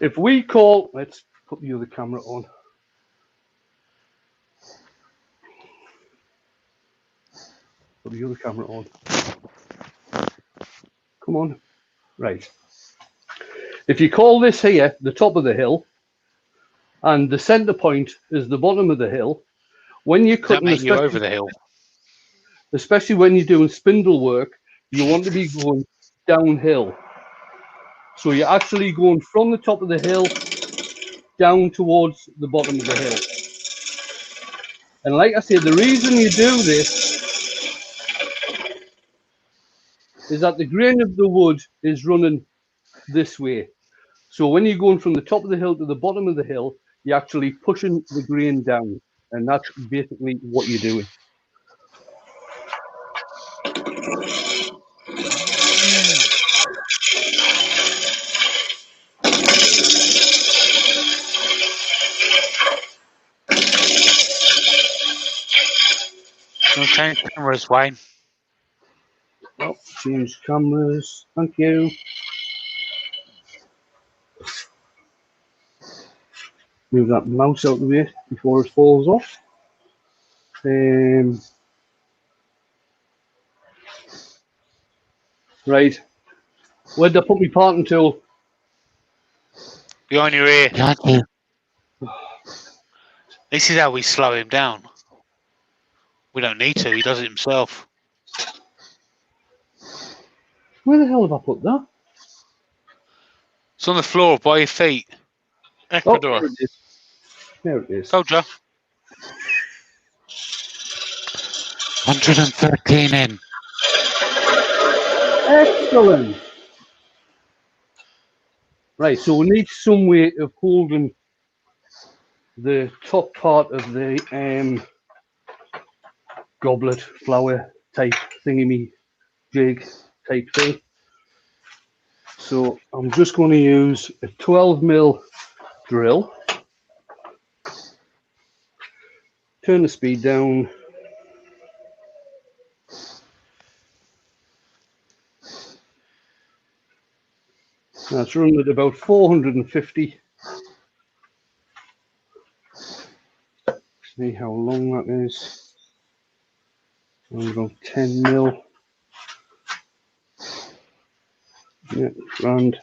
Speaker 1: If we call, let's put the other camera on. Put the other camera on. Come on. Right. If you call this here the top of the hill, and the center point is the bottom of the hill, when you're
Speaker 2: Does that
Speaker 1: cutting,
Speaker 2: make you over the hill?
Speaker 1: especially when you're doing spindle work, you want to be going downhill. So you're actually going from the top of the hill down towards the bottom of the hill. And like I said, the reason you do this is that the grain of the wood is running this way. So when you're going from the top of the hill to the bottom of the hill, you're actually pushing the grain down. And that's basically what you're doing.
Speaker 2: Don't change cameras, Wayne.
Speaker 1: Oh, change cameras. Thank you. Move that mouse out of the way before it falls off. Right. Where'd I put my parting tool?
Speaker 2: Behind your ear.
Speaker 4: Behind you.
Speaker 2: This is how we slow him down. We don't need to. He does it himself.
Speaker 1: Where the hell have I put that?
Speaker 2: It's on the floor by your feet.
Speaker 1: Oh,
Speaker 3: Ecuador.
Speaker 1: there it is. There it is.
Speaker 2: Told ya.
Speaker 4: 113 in.
Speaker 1: Excellent. Right, so we need some way of holding the top part of the goblet flower type thingy jig type thing. So I'm just going to use a 12mm drill. Turn the speed down. That's running at about 450. See how long that is. About 10mm. Yeah, and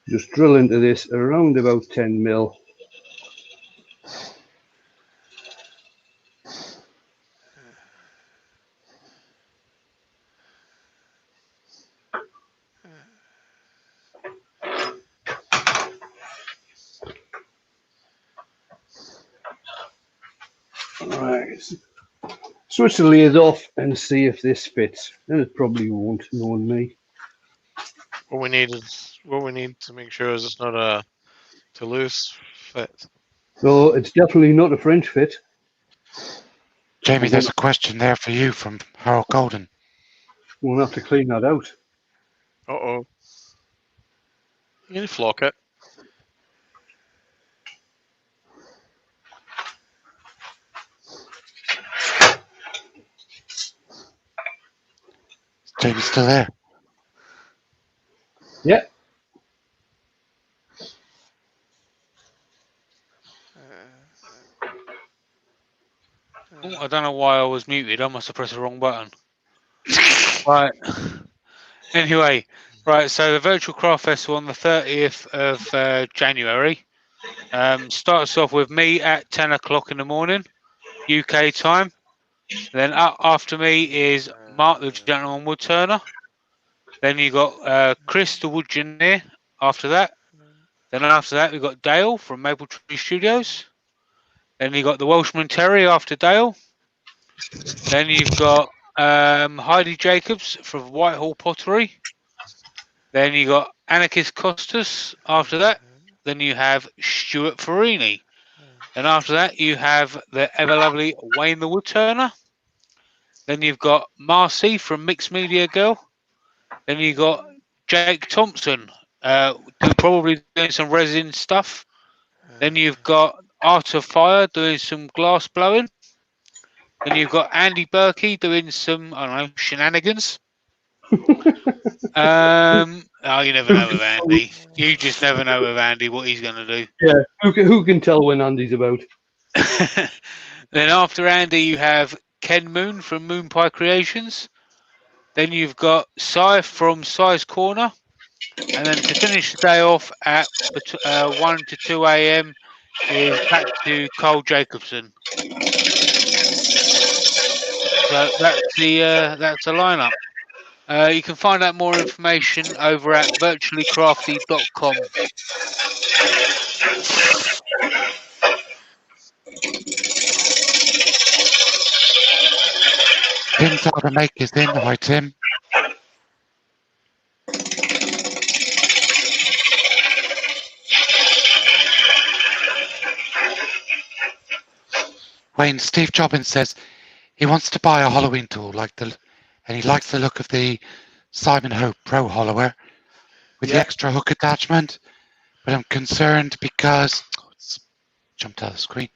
Speaker 1: just drill into this around about 10mm. Right. Switch the lathe off and see if this fits. And it probably won't, knowing me.
Speaker 3: What we need to make sure is it's not too loose
Speaker 5: fit.
Speaker 1: So it's definitely not a French fit.
Speaker 4: Jamie, there's a question there for you from Harold Golden.
Speaker 1: We'll have to clean that out.
Speaker 5: Uh-oh.
Speaker 3: You need to flock it.
Speaker 4: Jamie's still there.
Speaker 1: Yeah.
Speaker 2: Oh, I don't know why I was muted. I must have pressed the wrong button. Right. Anyway, right. So the Virtual Craft Festival on the 30th of January starts off with me at 10 o'clock in the morning, UK time. Then after me is Mark the Gentleman Woodturner. Then you got Chris the Woodgeneer after that. Then after that we've got Dale from Maple Tree Studios. Then you got the Welshman Terry after Dale. Then you've got Heidi Jacobs from Whitehall Pottery. Then you got Anarchist Costas after that. Then you have Stuart Farini. And after that you have the ever lovely Wayne the Woodturner. Then you've got Marcy from Mixed Media Girl. Then you got Jake Thompson, probably doing some resin stuff. Then you've got Art of Fire doing some glass blowing. Then you've got Andy Berkey doing some, I don't know, shenanigans. Oh, you never know with Andy. You just never know with Andy what he's going to do.
Speaker 1: Yeah. Who can tell when Andy's about?
Speaker 2: Then after Andy, you have Ken Moon from Moon Pie Creations. Then you've got Cy from Cy's Corner. And then to finish the day off at 1 to 2 a.m. is back to Carl Jacobson. So that's the lineup. You can find out more information over at virtuallycrafty.com.
Speaker 4: Tim's out to make his in. Hi, Tim. Wayne, Steve Jobbins says he wants to buy a Halloween tool and he likes the look of the Simon Hope Pro Hollower with the extra hook attachment, but I'm concerned because jumped out of the screen.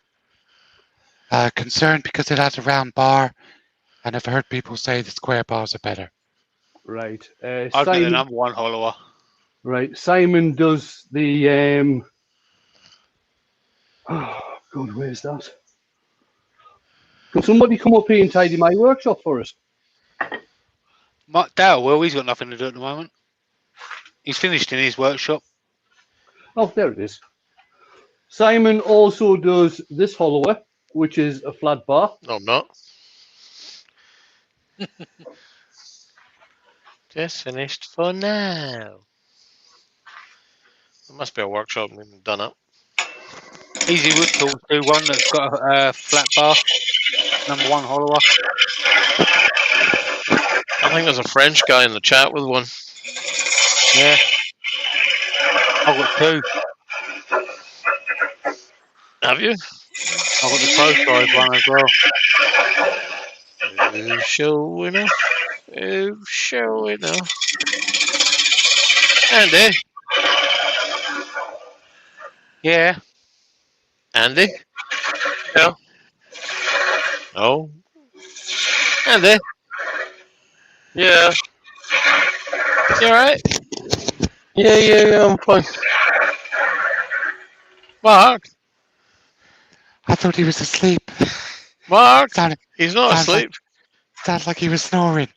Speaker 4: Concerned because it has a round bar, and I've heard people say the square bars are better.
Speaker 1: Right.
Speaker 2: I've got the number one hollower.
Speaker 1: Right. Simon does the. Oh God, where's that? Can somebody come up here and tidy my workshop for us?
Speaker 2: Mark Dow, well, he's got nothing to do at the moment. He's finished in his workshop.
Speaker 1: Oh, there it is. Simon also does this hollower, which is a flat bar.
Speaker 3: No, I'm not. Just finished for now. There must be a workshop and we've done it.
Speaker 2: Easy Wood Tools do one that's got a flat bar. Number one hollower.
Speaker 3: I think there's a French guy in the chat with one.
Speaker 2: Yeah. I've got two.
Speaker 3: Have you?
Speaker 2: I've got the pro size one as well.
Speaker 3: Show enough. Show enough. Andy.
Speaker 2: Yeah.
Speaker 3: Andy? Yeah. Oh. Andy?
Speaker 5: Yeah.
Speaker 3: You alright?
Speaker 5: Yeah, I'm fine.
Speaker 3: Mark?
Speaker 4: I thought he was asleep.
Speaker 3: Mark? He's not asleep.
Speaker 4: Sounds like he was snoring.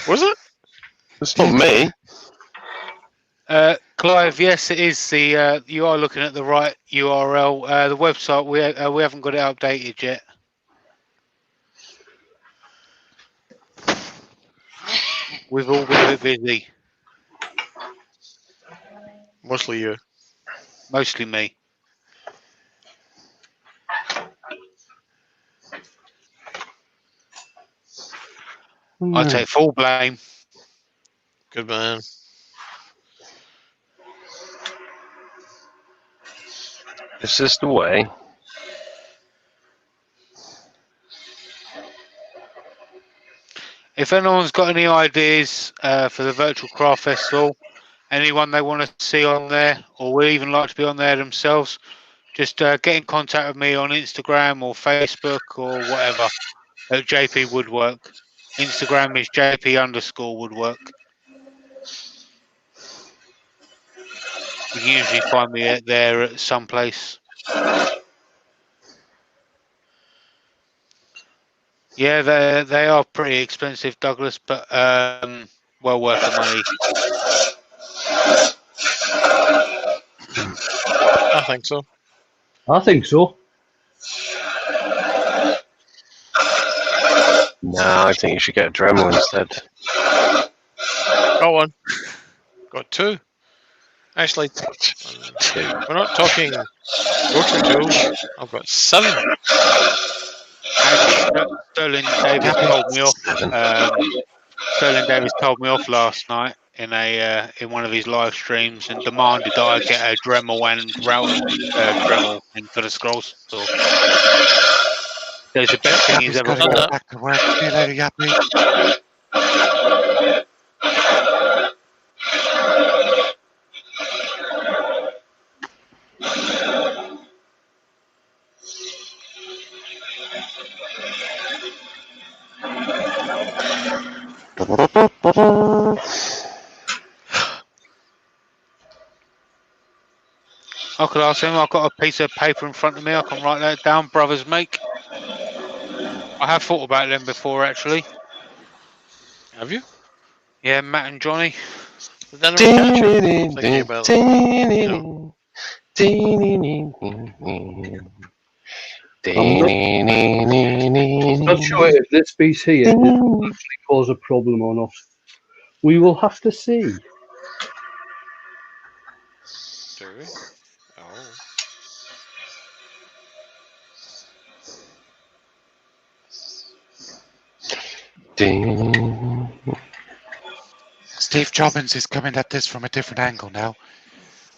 Speaker 3: Was it?
Speaker 5: It's not me.
Speaker 2: Clive, yes, it is. You are looking at the right URL. The website, we haven't got it updated yet. We've all been a bit busy.
Speaker 3: Mostly you.
Speaker 2: Mostly me. I take full blame.
Speaker 3: Good man.
Speaker 5: This is the way.
Speaker 2: If anyone's got any ideas for the Virtual Craft Festival, anyone they want to see on there, or would even like to be on there themselves, just get in contact with me on Instagram or Facebook or whatever at JP Woodwork. Instagram is JP_Woodwork. You can usually find me there at some place. Yeah, they are pretty expensive, Douglas, but well worth the money.
Speaker 3: I think so.
Speaker 1: I think so.
Speaker 5: No, I think you should get a Dremel instead.
Speaker 3: Got one. Got two. Actually, we're not talking rotary tools. I've got 7.
Speaker 2: Actually, Sterling Davis told me off. Sterling Davis told me off last night in one of his live streams and demanded that I get a Dremel and routing Dremel in for the scrolls. So there's the best thing he's ever
Speaker 4: Gotta
Speaker 2: bought.
Speaker 4: go back to work. See you later, Yappy.
Speaker 2: I could ask him. I've got a piece of paper in front of me. I can write that down. Brothers make. I have thought about them before, actually.
Speaker 3: Have you?
Speaker 2: Yeah, Matt and Johnny.
Speaker 3: But then I'm thinking about
Speaker 1: Not sure if this piece here will actually cause a problem or not. We will have to see.
Speaker 3: Do we? Oh.
Speaker 4: Steve Jobbins is coming at this from a different angle now.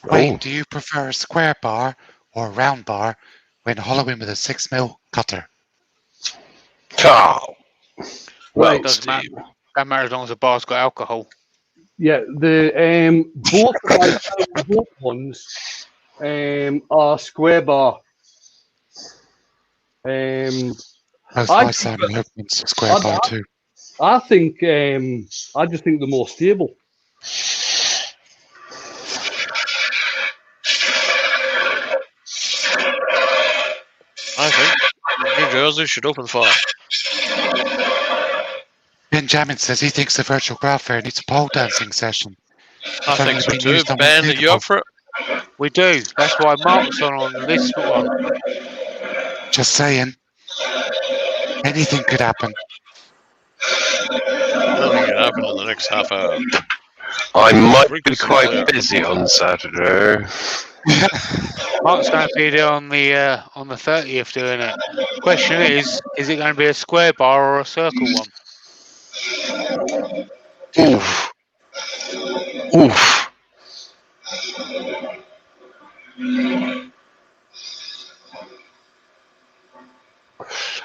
Speaker 4: Wait, do you prefer a square bar or a round bar when hollowing with a 6mm cutter?
Speaker 5: Oh. Well,
Speaker 2: It doesn't matter. Doesn't matter as long as the bar's got alcohol.
Speaker 1: Yeah, the both ones are square bar.
Speaker 4: Both
Speaker 1: I
Speaker 4: my Simon Hookman's square bar too.
Speaker 1: I think I just think they're more stable.
Speaker 3: I think New Jersey should open fire.
Speaker 4: Benjamin says he thinks the virtual craft fair needs a pole dancing session.
Speaker 3: I think so too. Ben, are you up for it?
Speaker 2: We do. That's why Mark's on this one.
Speaker 4: Just saying. Anything could happen.
Speaker 3: Nothing can happen in the next half hour.
Speaker 5: I might be quite busy on Saturday.
Speaker 2: Mark's going to be there on the 30th doing it. Question is it going to be a square bar or a circle one?
Speaker 5: Oof. Oof.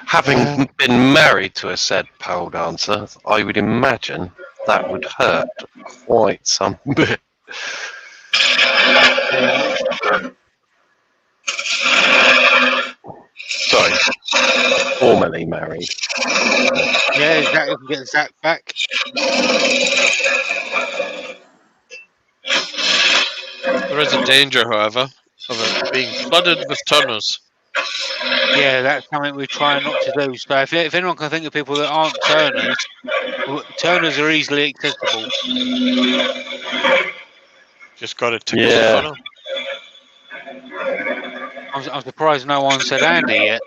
Speaker 5: Having been married to a said pole dancer, I would imagine that would hurt quite some bit. Sorry, formerly married.
Speaker 2: Yeah, Zach can get Zach back.
Speaker 3: There is a danger, however, of it being flooded with turners.
Speaker 2: Yeah, that's something we're trying not to do. So if anyone can think of people that aren't turners, turners are easily accessible.
Speaker 3: Just got to tickle the funnel.
Speaker 2: I'm surprised no one said Andy yet.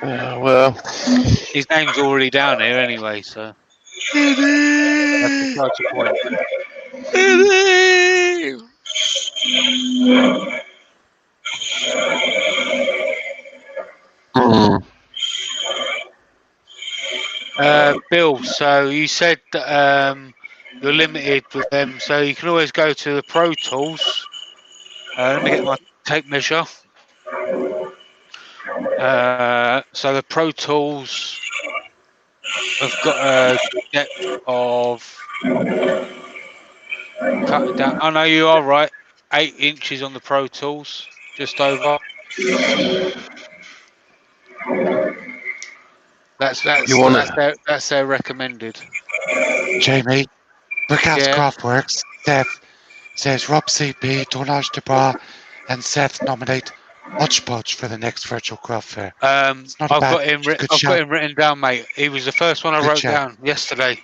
Speaker 5: Well,
Speaker 2: his name's already down here anyway, so that's besides the point. Bill, so you said that you're limited with them, so you can always go to the Pro Tools Let me get my tape measure. So the Pro Tools have got a depth of cut it down. I know you are right. 8 inches on the Pro Tools, just over. That's their recommended.
Speaker 4: Jamie, Brickhouse
Speaker 2: Yeah.
Speaker 4: Craftworks, Seth says Rob CP, Tournage de Bras, and Seth nominate Hodgepodge for the next virtual craft fair.
Speaker 2: I've got him written down, mate. He was the first one I wrote down yesterday.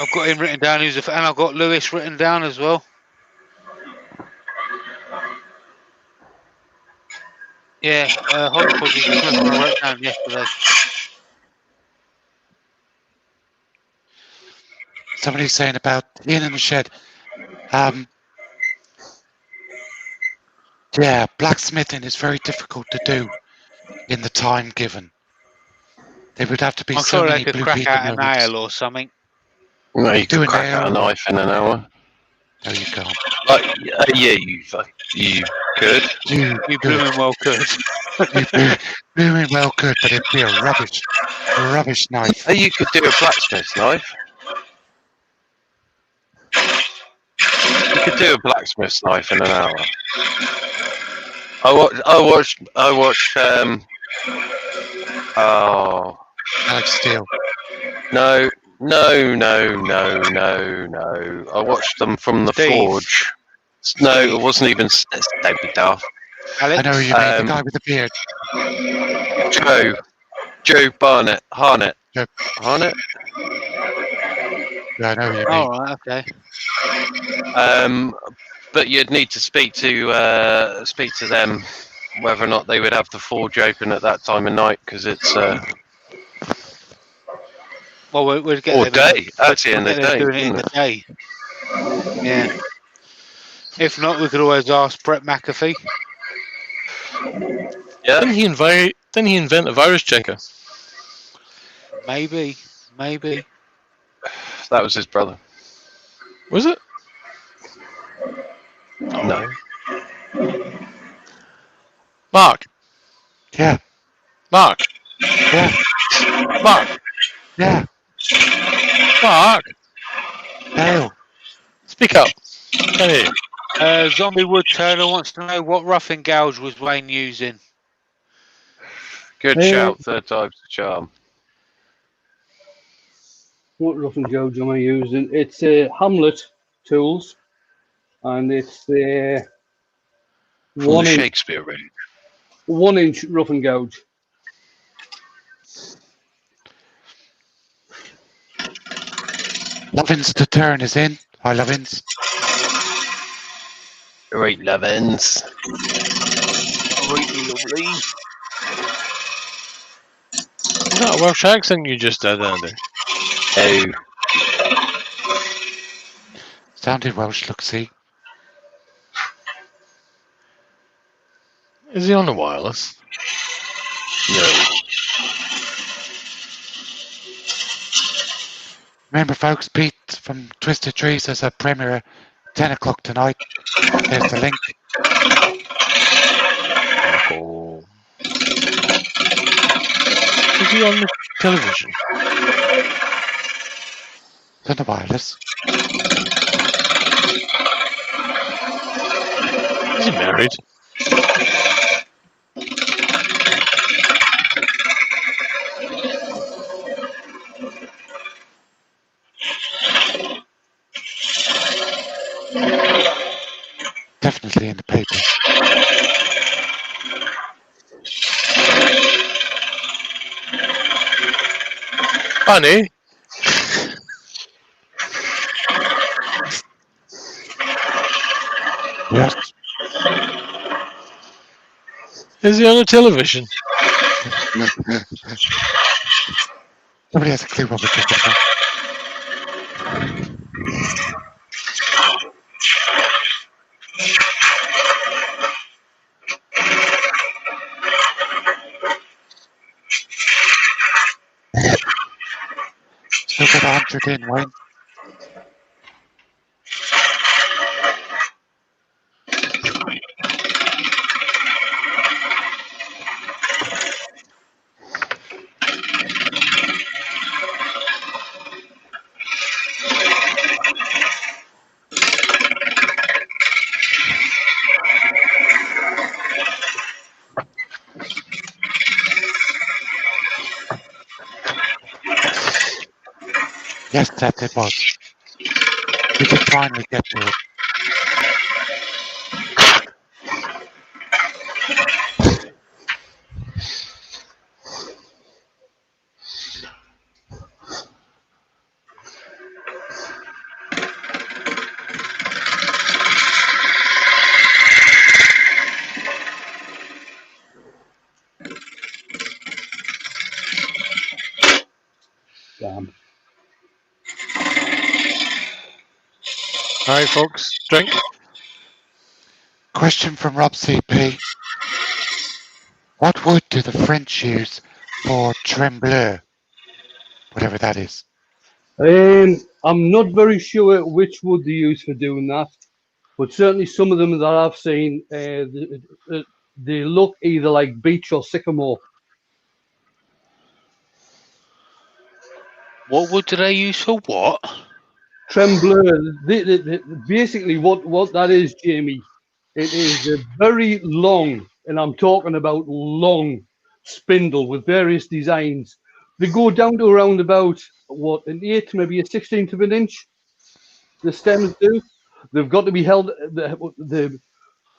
Speaker 2: I've got him written down. And I've got Lewis written down as well. Yeah, Hodgepodge was the first one I wrote down yesterday.
Speaker 4: Somebody's saying about Ian in the shed. Yeah, blacksmithing is very difficult to do in the time given. There would have to be
Speaker 2: I'm
Speaker 4: so
Speaker 2: sure
Speaker 4: many
Speaker 2: they could
Speaker 4: blue
Speaker 2: crack
Speaker 4: people
Speaker 2: out a
Speaker 4: moments.
Speaker 2: nail or something.
Speaker 5: No, you
Speaker 4: Do
Speaker 5: could
Speaker 4: a
Speaker 5: crack out a
Speaker 4: nail.
Speaker 5: knife in an hour.
Speaker 4: No, you can't.
Speaker 5: Yeah, you could.
Speaker 2: You blooming well could.
Speaker 4: You blooming well could, but it'd be a rubbish knife.
Speaker 5: You could do a blacksmith's knife. You could do a blacksmith's knife in an hour. I watched.
Speaker 4: Alex Steele.
Speaker 5: No. I watched them from the
Speaker 2: Steve.
Speaker 5: forge. No, it wasn't even. Don't be daft.
Speaker 2: Alex?
Speaker 4: I know who you mean, the guy with the beard.
Speaker 5: Joe Harnett.
Speaker 4: Joe.
Speaker 5: Harnett?
Speaker 4: Yeah, I know who you mean.
Speaker 2: All right, okay.
Speaker 5: But you'd need to speak to them whether or not they would have the forge open at that time of night, because it's
Speaker 2: Well, we'll get
Speaker 5: or
Speaker 2: them
Speaker 5: day. Actually, in the day.
Speaker 2: doing it in the day. Yeah. If not, we could always ask Brett McAfee.
Speaker 5: Yeah.
Speaker 3: Didn't he invent a virus checker?
Speaker 2: Maybe.
Speaker 5: That was his brother.
Speaker 3: Was it?
Speaker 5: No.
Speaker 3: Mark.
Speaker 4: Yeah.
Speaker 3: Mark.
Speaker 4: Yeah.
Speaker 3: Mark.
Speaker 4: Yeah.
Speaker 3: Mark.
Speaker 4: Dale.
Speaker 3: Speak up. Come here.
Speaker 2: Zombie Wood Turner wants to know what roughing gouge was Wayne using.
Speaker 5: Good shout. Third time's the charm.
Speaker 1: What roughing gouge am I using? It's Hamlet tools, and it's
Speaker 5: From the
Speaker 1: 1 inch,
Speaker 5: Shakespeare range.
Speaker 1: 1 inch roughing gouge.
Speaker 4: Lovins to turn is in. Hi, Lovins.
Speaker 5: Great Levins.
Speaker 2: Lovely.
Speaker 3: Is that a Welsh accent you just did, Andy?
Speaker 5: Oh.
Speaker 4: Sounded Welsh, look, see.
Speaker 3: Is he on the wireless?
Speaker 5: No.
Speaker 4: Remember, folks, Pete from Twisted Trees has a premiere at 10 o'clock tonight. There's the link.
Speaker 3: Oh. Is he on the television?
Speaker 4: It's on the wireless.
Speaker 3: Is he married?
Speaker 4: Definitely in the paper.
Speaker 3: Bunny?
Speaker 4: Yes.
Speaker 3: Is he on the television?
Speaker 4: Nobody has a clue what we're talking about. Still got 100 in, Wayne. Yes, Seth, it was. We did finally get to it.
Speaker 1: Damn.
Speaker 3: All right, folks, drink.
Speaker 4: Question from Rob CP. What wood do the French use for Trembler? Whatever that is.
Speaker 1: I'm not very sure which wood they use for doing that, but certainly some of them that I've seen, they look either like beech or sycamore.
Speaker 2: What wood do they use for what?
Speaker 1: Trembler. Basically, what that is, Jamie, it is a very long, and I'm talking about long spindle with various designs. They go down to around about what, an eighth, maybe a 16th of an inch. The stems do. They've got to be held. They're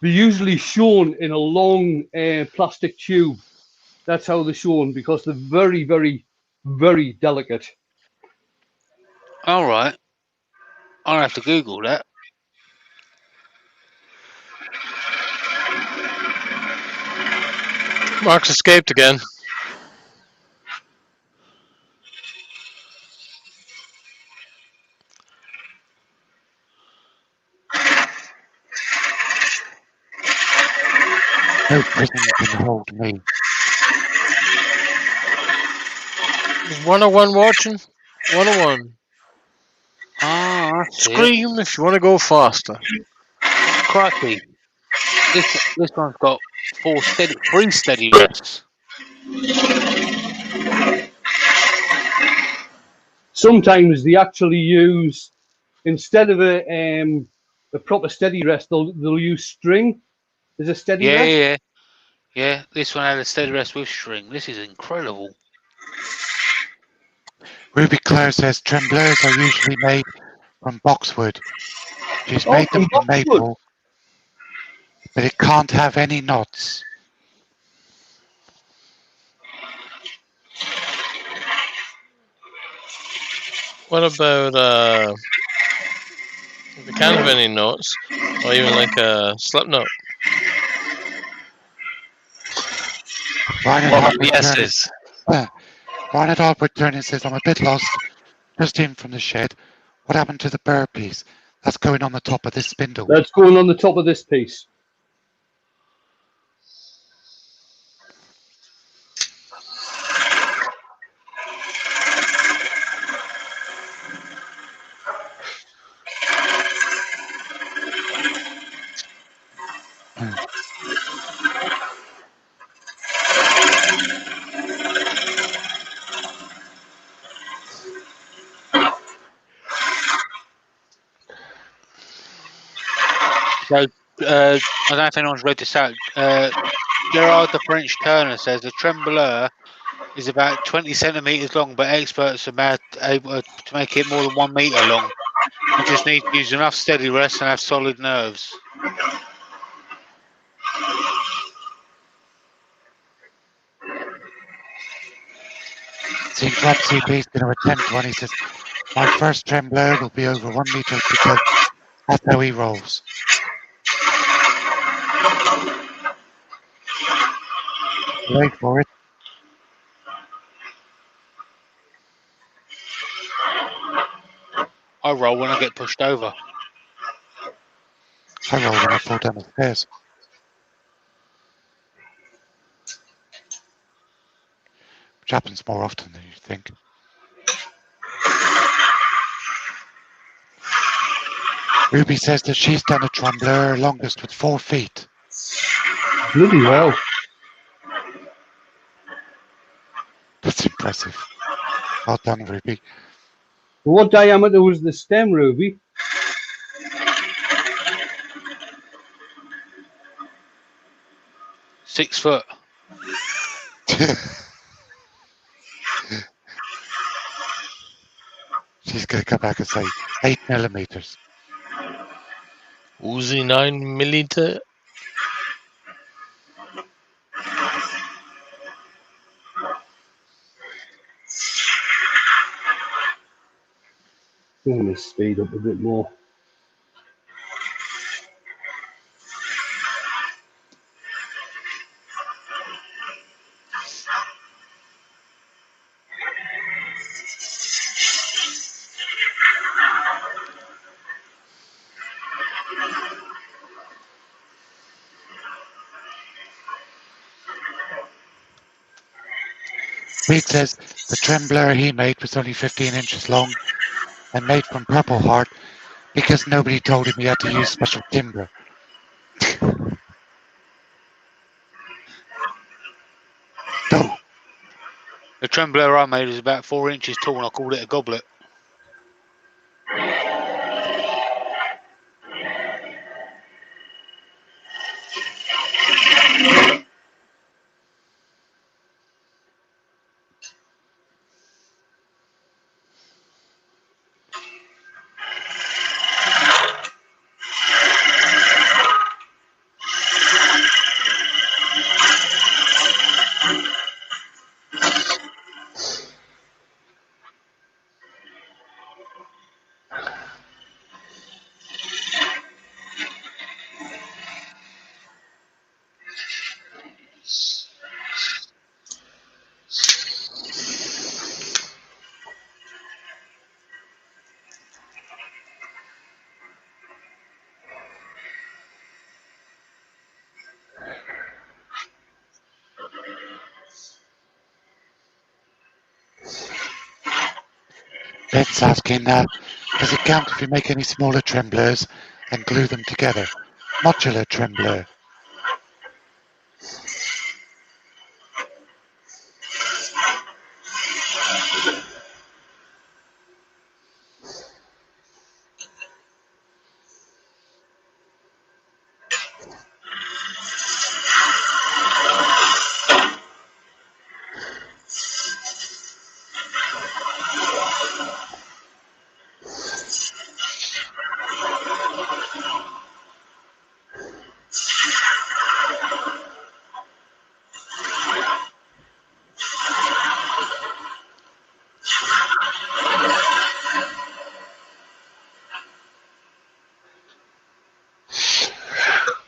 Speaker 1: usually shown in a long plastic tube. That's how they're shown because they're very, very, very delicate.
Speaker 2: All right. I'll have to Google that.
Speaker 3: Mark's escaped again.
Speaker 4: No prison can hold me.
Speaker 3: 101 watching. 101.
Speaker 2: Ah, I see it.
Speaker 3: Scream if you want to go faster.
Speaker 2: Crikey. This one's got three steady rests.
Speaker 1: Sometimes they actually use, instead of a proper steady rest, they'll use string as a steady rest.
Speaker 2: Yeah. This one had a steady rest with string. This is incredible.
Speaker 4: Ruby Claire says Tremblers are usually made from boxwood. She's made them from maple, but it can't have any knots.
Speaker 3: What about if it can't have any notes, or even like a slip note?
Speaker 5: What about the S's?
Speaker 4: Ryan at Albert Turner says, I'm a bit lost. Just in from the shed. What happened to the burr piece? That's going on the top of this spindle.
Speaker 1: That's going on the top of this piece.
Speaker 2: So, I don't know if anyone's read this out. Gerard the French Turner says the Trembler is about 20 centimeters long, but experts are able to make it more than 1 meter long. You just need to use enough steady rest and have solid nerves.
Speaker 4: Seems Rob CP is going to attempt one. He says, my first Trembler will be over 1 meter because that's how he rolls. Wait for it.
Speaker 2: I roll when I get pushed over.
Speaker 4: I roll when I fall down the stairs. Which happens more often than you think. Ruby says that she's done a Trembler longest with 4 feet.
Speaker 1: Bloody hell.
Speaker 4: That's impressive. Well done, Ruby.
Speaker 1: What diameter was the stem, Ruby?
Speaker 2: Six foot.
Speaker 4: She's going to come back and say 8 millimeters.
Speaker 3: Uzi 9mm.
Speaker 1: I'm going to speed up a bit more.
Speaker 4: Reed says the Trembler he made was only 15 inches long and made from purple heart because nobody told him he had to use special timber. Oh,
Speaker 2: The Trembler I made was about 4 inches tall, and I called it a goblet.
Speaker 4: Ben's asking, does it count if you make any smaller Tremblers and glue them together? Modular Trembler.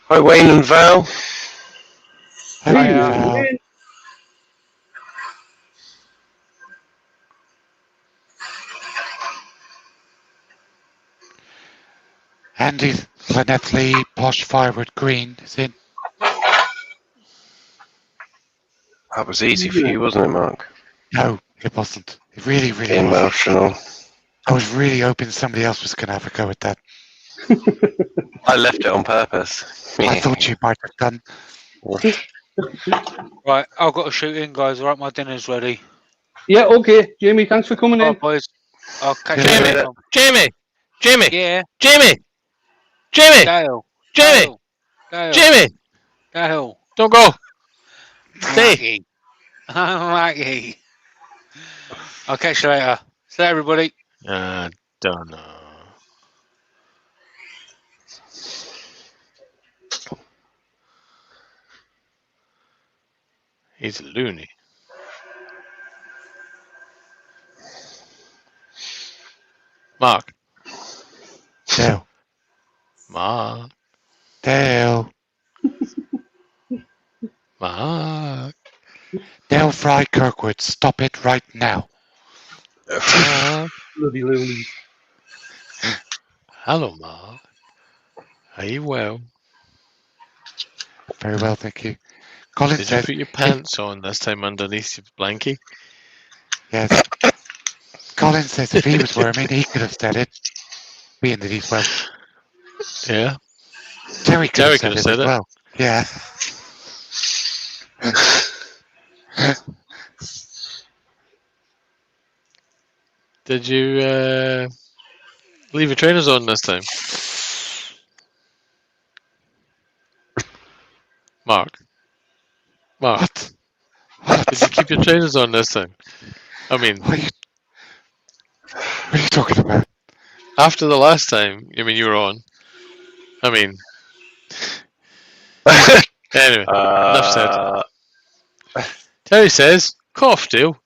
Speaker 5: Hi, Wayne and Val.
Speaker 1: Hey,
Speaker 4: Val.
Speaker 1: Wayne.
Speaker 4: Andy Lynette Lee, Posh Firewood Green is in.
Speaker 5: That was easy for you, wasn't it, Mark?
Speaker 4: No, it wasn't. It really, really
Speaker 5: Emotional.
Speaker 4: wasn't. I was really hoping somebody else was going to have a go at that.
Speaker 5: I left it on purpose.
Speaker 4: I thought you might have done.
Speaker 2: Right, I've got to shoot in, guys. All right, my dinner's ready.
Speaker 1: Yeah, okay. Jamie, thanks for coming
Speaker 2: Bye,
Speaker 1: in.
Speaker 2: boys. I'll catch you
Speaker 4: Jamie.
Speaker 2: later.
Speaker 3: Jamie!
Speaker 2: Yeah,
Speaker 3: Jamie!
Speaker 2: Dale.
Speaker 3: Jamie!
Speaker 2: Dale.
Speaker 3: Jamie!
Speaker 2: Dale.
Speaker 3: Don't go! Stay!
Speaker 2: Maggie. Maggie. I'll catch you later. See you, everybody.
Speaker 3: Don't know. He's a loony. Mark.
Speaker 4: Dale.
Speaker 3: Mark.
Speaker 4: Dale.
Speaker 3: Mark.
Speaker 4: Dale Fry Kirkwood, stop it right now.
Speaker 3: Mark.
Speaker 1: Bloody loonies.
Speaker 3: Hello, Mark. Are you well?
Speaker 4: Very well, thank you. Colin
Speaker 3: Did you
Speaker 4: says,
Speaker 3: put your pants on this time underneath your blankie?
Speaker 4: yes. Colin says if he was worming, he could have said it, being that he's Welsh.
Speaker 3: Yeah.
Speaker 4: Terry could
Speaker 3: Terry
Speaker 4: have
Speaker 3: could have
Speaker 4: said
Speaker 3: said
Speaker 4: it as
Speaker 3: it.
Speaker 4: well. Yeah.
Speaker 3: Did you leave your trainers on this time? Mark.
Speaker 4: What?
Speaker 3: Did you keep your trainers on this time? I mean,
Speaker 4: What are you... What are you talking about?
Speaker 3: After the last time, you were on. Anyway, enough said. Terry says, cough, Dale.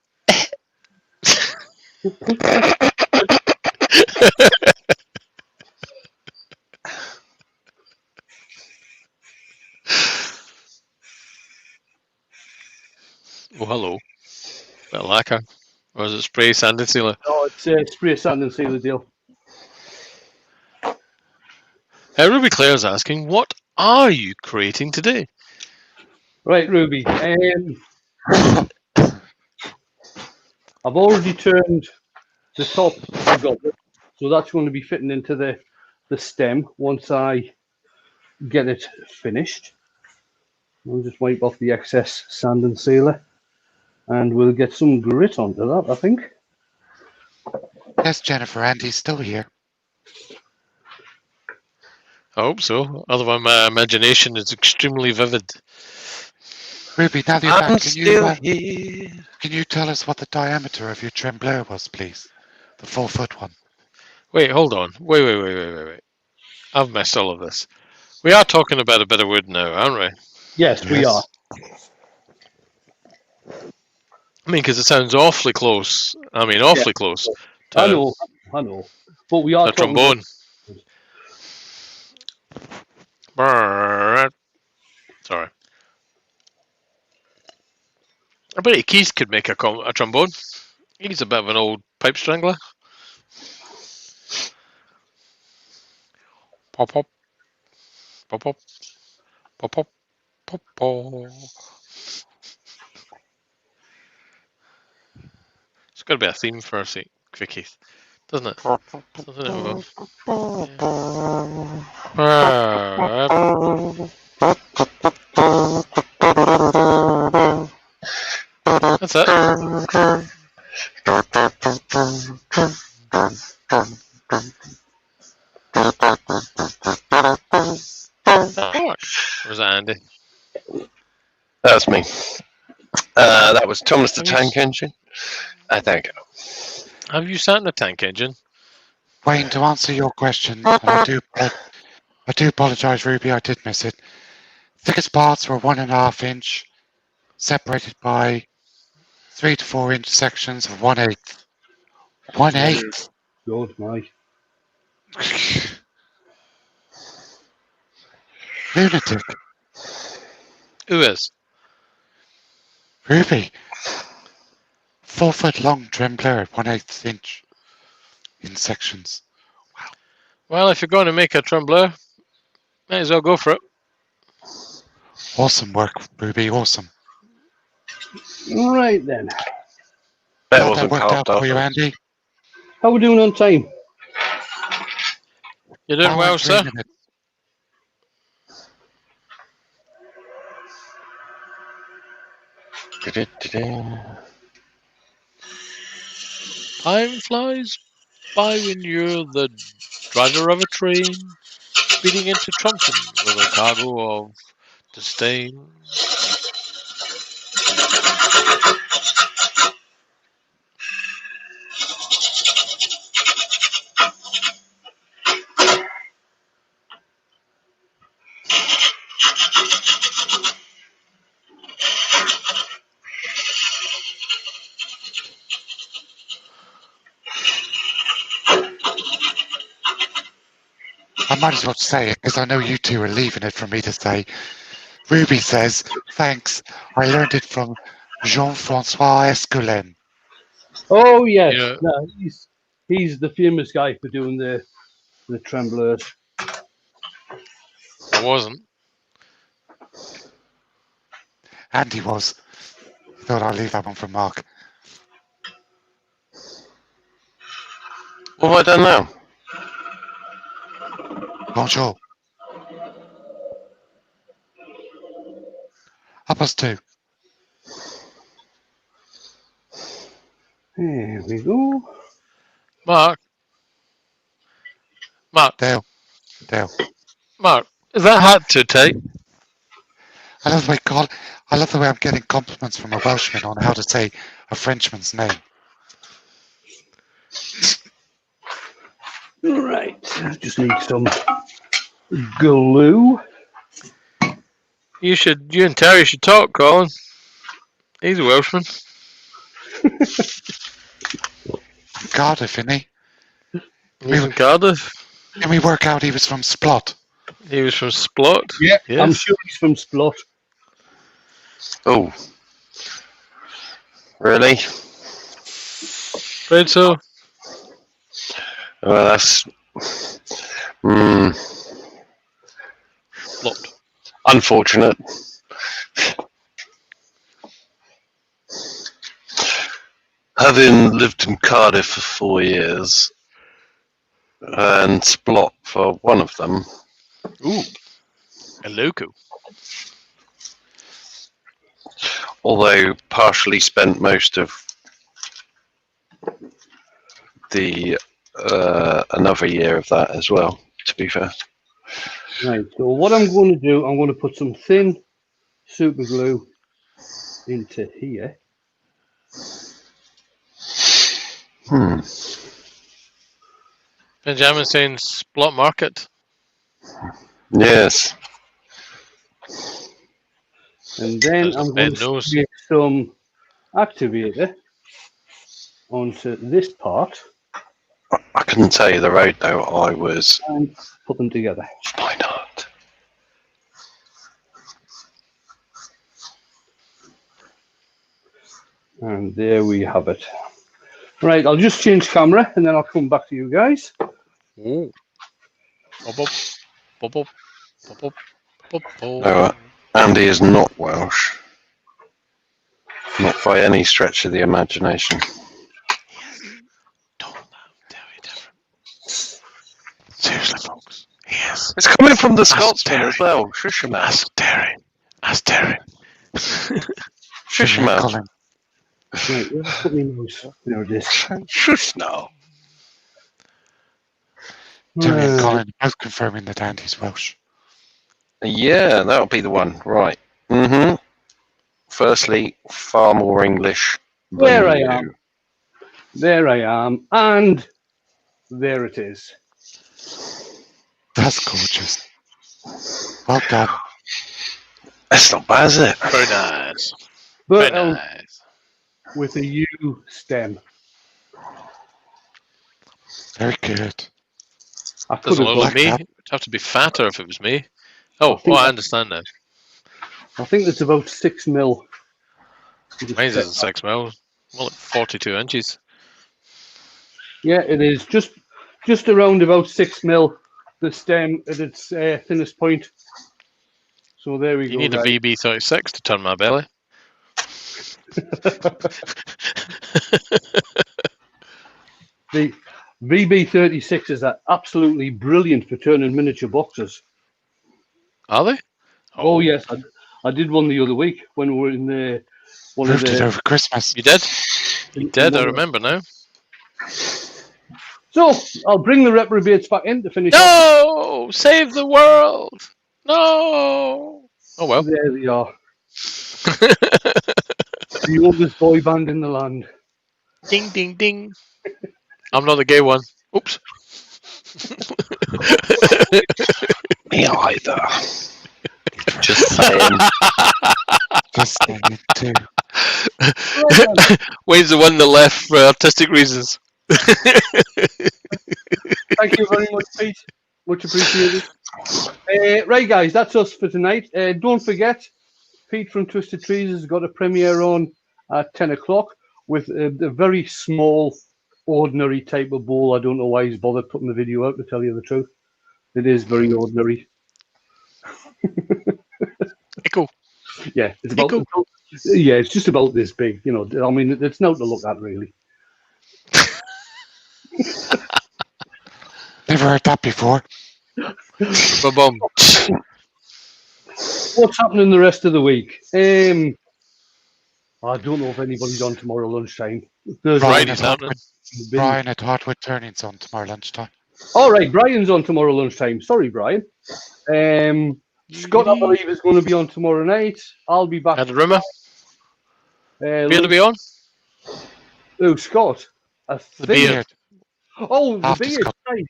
Speaker 3: Oh, hello. Bit of lacquer. Or is it spray sand and sealer?
Speaker 1: No, it's spray sand and sealer deal.
Speaker 3: Ruby Claire's asking, what are you creating today?
Speaker 1: Right, Ruby. I've already turned the top of the goblet, so that's going to be fitting into the stem once I get it finished. I'll just wipe off the excess sand and sealer, and we'll get some grit onto that, I think.
Speaker 4: Yes, Jennifer, Andy's still here.
Speaker 3: I hope so. Otherwise, my imagination is extremely vivid.
Speaker 4: Ruby, now that you're
Speaker 5: I'm
Speaker 4: back,
Speaker 5: still here.
Speaker 4: can you tell us what the diameter of your Trembler was, please? The 4-foot one.
Speaker 3: Wait, hold on. Wait. I've missed all of this. We are talking about a bit of wood now, aren't we?
Speaker 1: Yes, we are.
Speaker 3: Because it sounds awfully close. Awfully close. To
Speaker 1: I know. But we are
Speaker 3: a
Speaker 1: talking
Speaker 3: trombone. Brrr. Sorry. I bet Keith could make a trombone. He's a bit of an old pipe strangler. Pop pop. Pop pop. Pop pop. Pop pop. It's got to be a theme for Keith, doesn't it? Doesn't it? That's it. Or was that Andy?
Speaker 5: That's me. That was Thomas the Tank Engine. Thank you.
Speaker 3: Have you sat in a tank engine?
Speaker 4: Wayne, to answer your question, and I do apologise, Ruby, I did miss it. Thickest parts were 1.5 inch, separated by 3 to 4 inch sections of 1/8. 1/8.
Speaker 1: Good, Mike.
Speaker 4: Lunatic.
Speaker 3: Who is?
Speaker 4: Ruby. 4-foot long Trembler, 1/8 inch in sections.
Speaker 3: Well, if you're going to make a Trembler, might as well go for it.
Speaker 4: Awesome work, Ruby, awesome.
Speaker 1: Right then.
Speaker 5: That wasn't
Speaker 4: worked out
Speaker 5: carved
Speaker 4: for you,
Speaker 5: up.
Speaker 4: Andy.
Speaker 1: How are we doing on time?
Speaker 3: You're doing well, sir. Time flies by when you're the driver of a train, speeding into Trumpton with a cargo of disdain.
Speaker 4: I might as well say it because I know you two are leaving it for me to say. Ruby says, thanks, I learned it from Jean-Francois Escoulin.
Speaker 1: Oh, yes.
Speaker 3: Yeah.
Speaker 1: No, he's the famous guy for doing the tremblers.
Speaker 3: I wasn't.
Speaker 4: Andy was. Thought I'd leave that one for Mark.
Speaker 5: What have I done now?
Speaker 4: Bonjour. 2:30.
Speaker 1: There we go.
Speaker 3: Mark.
Speaker 4: Dale.
Speaker 3: Mark, is that hat too tight?
Speaker 4: I love the way I'm getting compliments from a Welshman on how to say a Frenchman's name.
Speaker 1: Right, just need some glue.
Speaker 3: You and Terry should talk, Colin. He's a Welshman.
Speaker 4: Cardiff, isn't he?
Speaker 3: He's from Cardiff.
Speaker 4: Can we work out he was from Splot?
Speaker 3: He was from Splot.
Speaker 1: Yeah,
Speaker 3: yes.
Speaker 1: I'm sure he's from Splot.
Speaker 5: Oh. Really?
Speaker 3: Afraid so.
Speaker 5: Well, that's...
Speaker 3: Splot.
Speaker 5: Unfortunate. Having lived in Cardiff for 4 years, and Splot for one of them.
Speaker 3: Ooh. A loco.
Speaker 5: Although partially spent most of the another year of that as well, to be fair.
Speaker 1: Right, so what I'm going to do, I'm going to put some thin super glue into here.
Speaker 3: Benjamin saying Splot Market.
Speaker 5: Yes.
Speaker 1: And then
Speaker 3: As
Speaker 1: I'm
Speaker 3: Ben
Speaker 1: going to
Speaker 3: knows.
Speaker 1: stick some activator onto this part
Speaker 5: I couldn't tell you the road though. I was.
Speaker 1: and put them together.
Speaker 5: Why not?
Speaker 1: And there we have it. Right, I'll just change camera and then I'll come back to you guys.
Speaker 3: Ooh. Bop, bop. Bop, bop. Bop, bop. Bop, bop.
Speaker 5: No, Andy is not Welsh. Not by any stretch of the imagination.
Speaker 3: Don't tell you different. Seriously, folks. He is.
Speaker 5: It's coming from the Scotsman
Speaker 3: Terry.
Speaker 5: as well. Shush your mouth.
Speaker 3: Ask Terry. Ask Terry.
Speaker 5: Shush your mouth.
Speaker 4: Colin.
Speaker 1: Right, where's put my mouse? There it is.
Speaker 5: Shush now.
Speaker 4: Terry and
Speaker 1: Right.
Speaker 4: Colin both confirming that Andy's Welsh.
Speaker 5: Yeah, that'll be the one. Right. Mm-hmm. Firstly, far more English than
Speaker 1: There I
Speaker 5: you.
Speaker 1: am. There I am. And there it is.
Speaker 4: That's gorgeous. Well done.
Speaker 5: That's not bad, is it?
Speaker 3: Very nice.
Speaker 1: But
Speaker 3: Very nice.
Speaker 1: with a U stem.
Speaker 4: Very good.
Speaker 1: I could
Speaker 3: Doesn't
Speaker 1: have
Speaker 3: look like
Speaker 1: got,
Speaker 3: me.
Speaker 4: that.
Speaker 3: It'd have to be fatter if it was me. Oh,
Speaker 1: think
Speaker 3: I
Speaker 1: that-
Speaker 3: understand now.
Speaker 1: I think it's about 6 mil.
Speaker 3: Mine's isn't 6 mil. More like 42 inches.
Speaker 1: Yeah, it is just around about 6 mil. The stem at its thinnest point. So there we
Speaker 3: You
Speaker 1: go.
Speaker 3: need a
Speaker 1: guys.
Speaker 3: VB36 to turn my belly.
Speaker 1: The VB36s are absolutely brilliant for turning miniature boxes.
Speaker 3: Are they?
Speaker 1: Oh yes, I did one the other week when we were in one of
Speaker 4: Proved it
Speaker 1: the.
Speaker 4: over Christmas.
Speaker 3: You did? You did, I
Speaker 1: one of-
Speaker 3: remember now.
Speaker 1: So I'll bring the reprobates back in to finish off.
Speaker 3: No! Save the world! No! Oh well.
Speaker 1: There they are. The oldest boy band in the land.
Speaker 3: Ding, ding, ding. I'm not the gay one. Oops.
Speaker 5: Me either. Just saying.
Speaker 4: Just saying it too.
Speaker 3: Wayne's the one that left for artistic reasons.
Speaker 1: Thank you very much, Pete. Much appreciated. Right, guys, that's us for tonight. Don't forget, Pete from Twisted Trees has got a premiere on at 10 o'clock with a very small, ordinary type of bowl. I don't know why he's bothered putting the video out, to tell you the truth. It is very ordinary.
Speaker 3: Echo.
Speaker 1: Yeah, it's about. Yeah, it's just about this big. You know, I mean, it's not to look at really.
Speaker 4: Never heard that before.
Speaker 3: Ba-bum.
Speaker 1: What's happening the rest of the week? I don't know if anybody's on tomorrow lunchtime. Thursday.
Speaker 4: Brian
Speaker 3: Friday's
Speaker 4: at
Speaker 3: happening.
Speaker 4: Hardwood, Brian at Hardwood Turning's on tomorrow lunchtime.
Speaker 1: All right, Brian's on tomorrow lunchtime. Sorry, Brian. Scott, I believe, is going to be on tomorrow night. I'll be back.
Speaker 3: Had a rumour. Beard to be on?
Speaker 1: Oh, Scott. I
Speaker 3: The
Speaker 1: think.
Speaker 3: beard.
Speaker 1: Oh, the
Speaker 4: After
Speaker 1: beard.
Speaker 4: Scott.
Speaker 1: Right.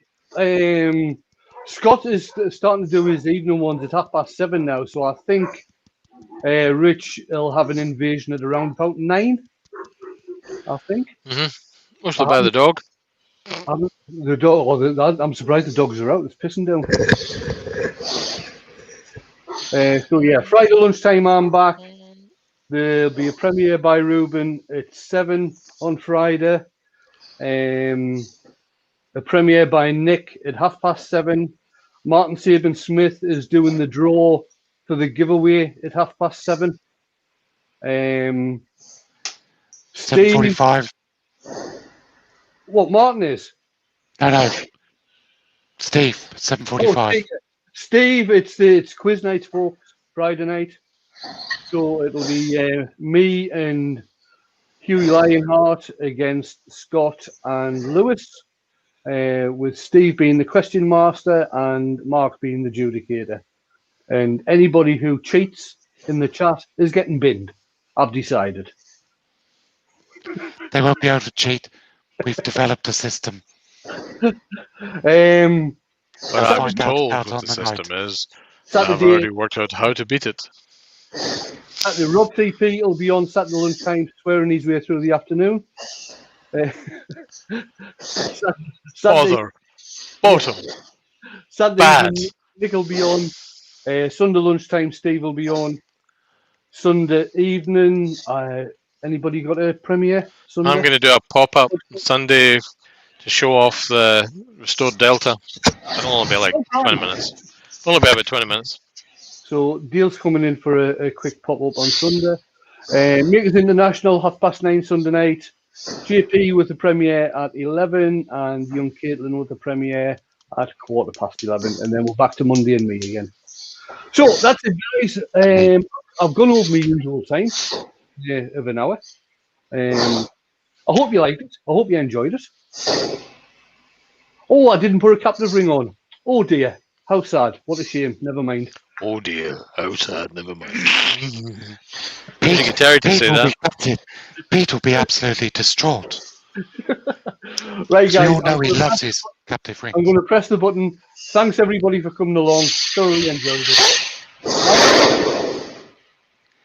Speaker 1: Scott is starting to do his evening ones at 7:30 now, so I think Rich will have an invasion at around about 9. I think.
Speaker 3: Mostly by the dog.
Speaker 1: The dog. I'm surprised the dogs are out. It's pissing down. So yeah, Friday lunchtime I'm back. There'll be a premiere by Ruben at 7 on Friday. A premiere by Nick at 7:30. Martin Saban Smith is doing the draw for the giveaway at 7:30.
Speaker 4: 7:45.
Speaker 1: What Martin is?
Speaker 4: No. Steve, 7:45.
Speaker 1: Steve, it's quiz night, folks. Friday night. So it'll be me and Hughie Lionheart against Scott and Lewis, with Steve being the question master and Mark being the judicator. And anybody who cheats in the chat is getting binned. I've decided.
Speaker 4: They won't be able to cheat. We've developed a system.
Speaker 3: Well, I've been told what the system is. I've already worked out how to beat it.
Speaker 1: Saturday, Rob TP will be on Saturday lunchtime swearing his way through the afternoon.
Speaker 3: Bother. Bottom.
Speaker 1: Saturday
Speaker 3: Bad.
Speaker 1: Nick will be on. Sunday lunchtime Steve will be on. Sunday evening, anybody got a premiere Sunday?
Speaker 3: I'm going to do a pop-up Sunday to show off the restored Delta. It'll only be like 20 minutes. It'll only be about 20 minutes.
Speaker 1: So Dale's coming in for a quick pop-up on Sunday. Makers International, 9:30 Sunday night. JP with the premiere at 11, and young Caitlin with the premiere at 11:15, and then we're back to Monday and me again. So that's it, guys. I've gone over my usual time of an hour. I hope you liked it. I hope you enjoyed it. Oh, I didn't put a captive ring on. Oh dear, how sad. What a shame. Never mind.
Speaker 3: Oh dear, how sad. Never mind. Need a guitar to say that.
Speaker 4: Pete will be absolutely distraught.
Speaker 1: Right, guys.
Speaker 4: We all know he loves his captive ring.
Speaker 1: I'm going to press the button. Thanks everybody for coming along. Thoroughly enjoyed it.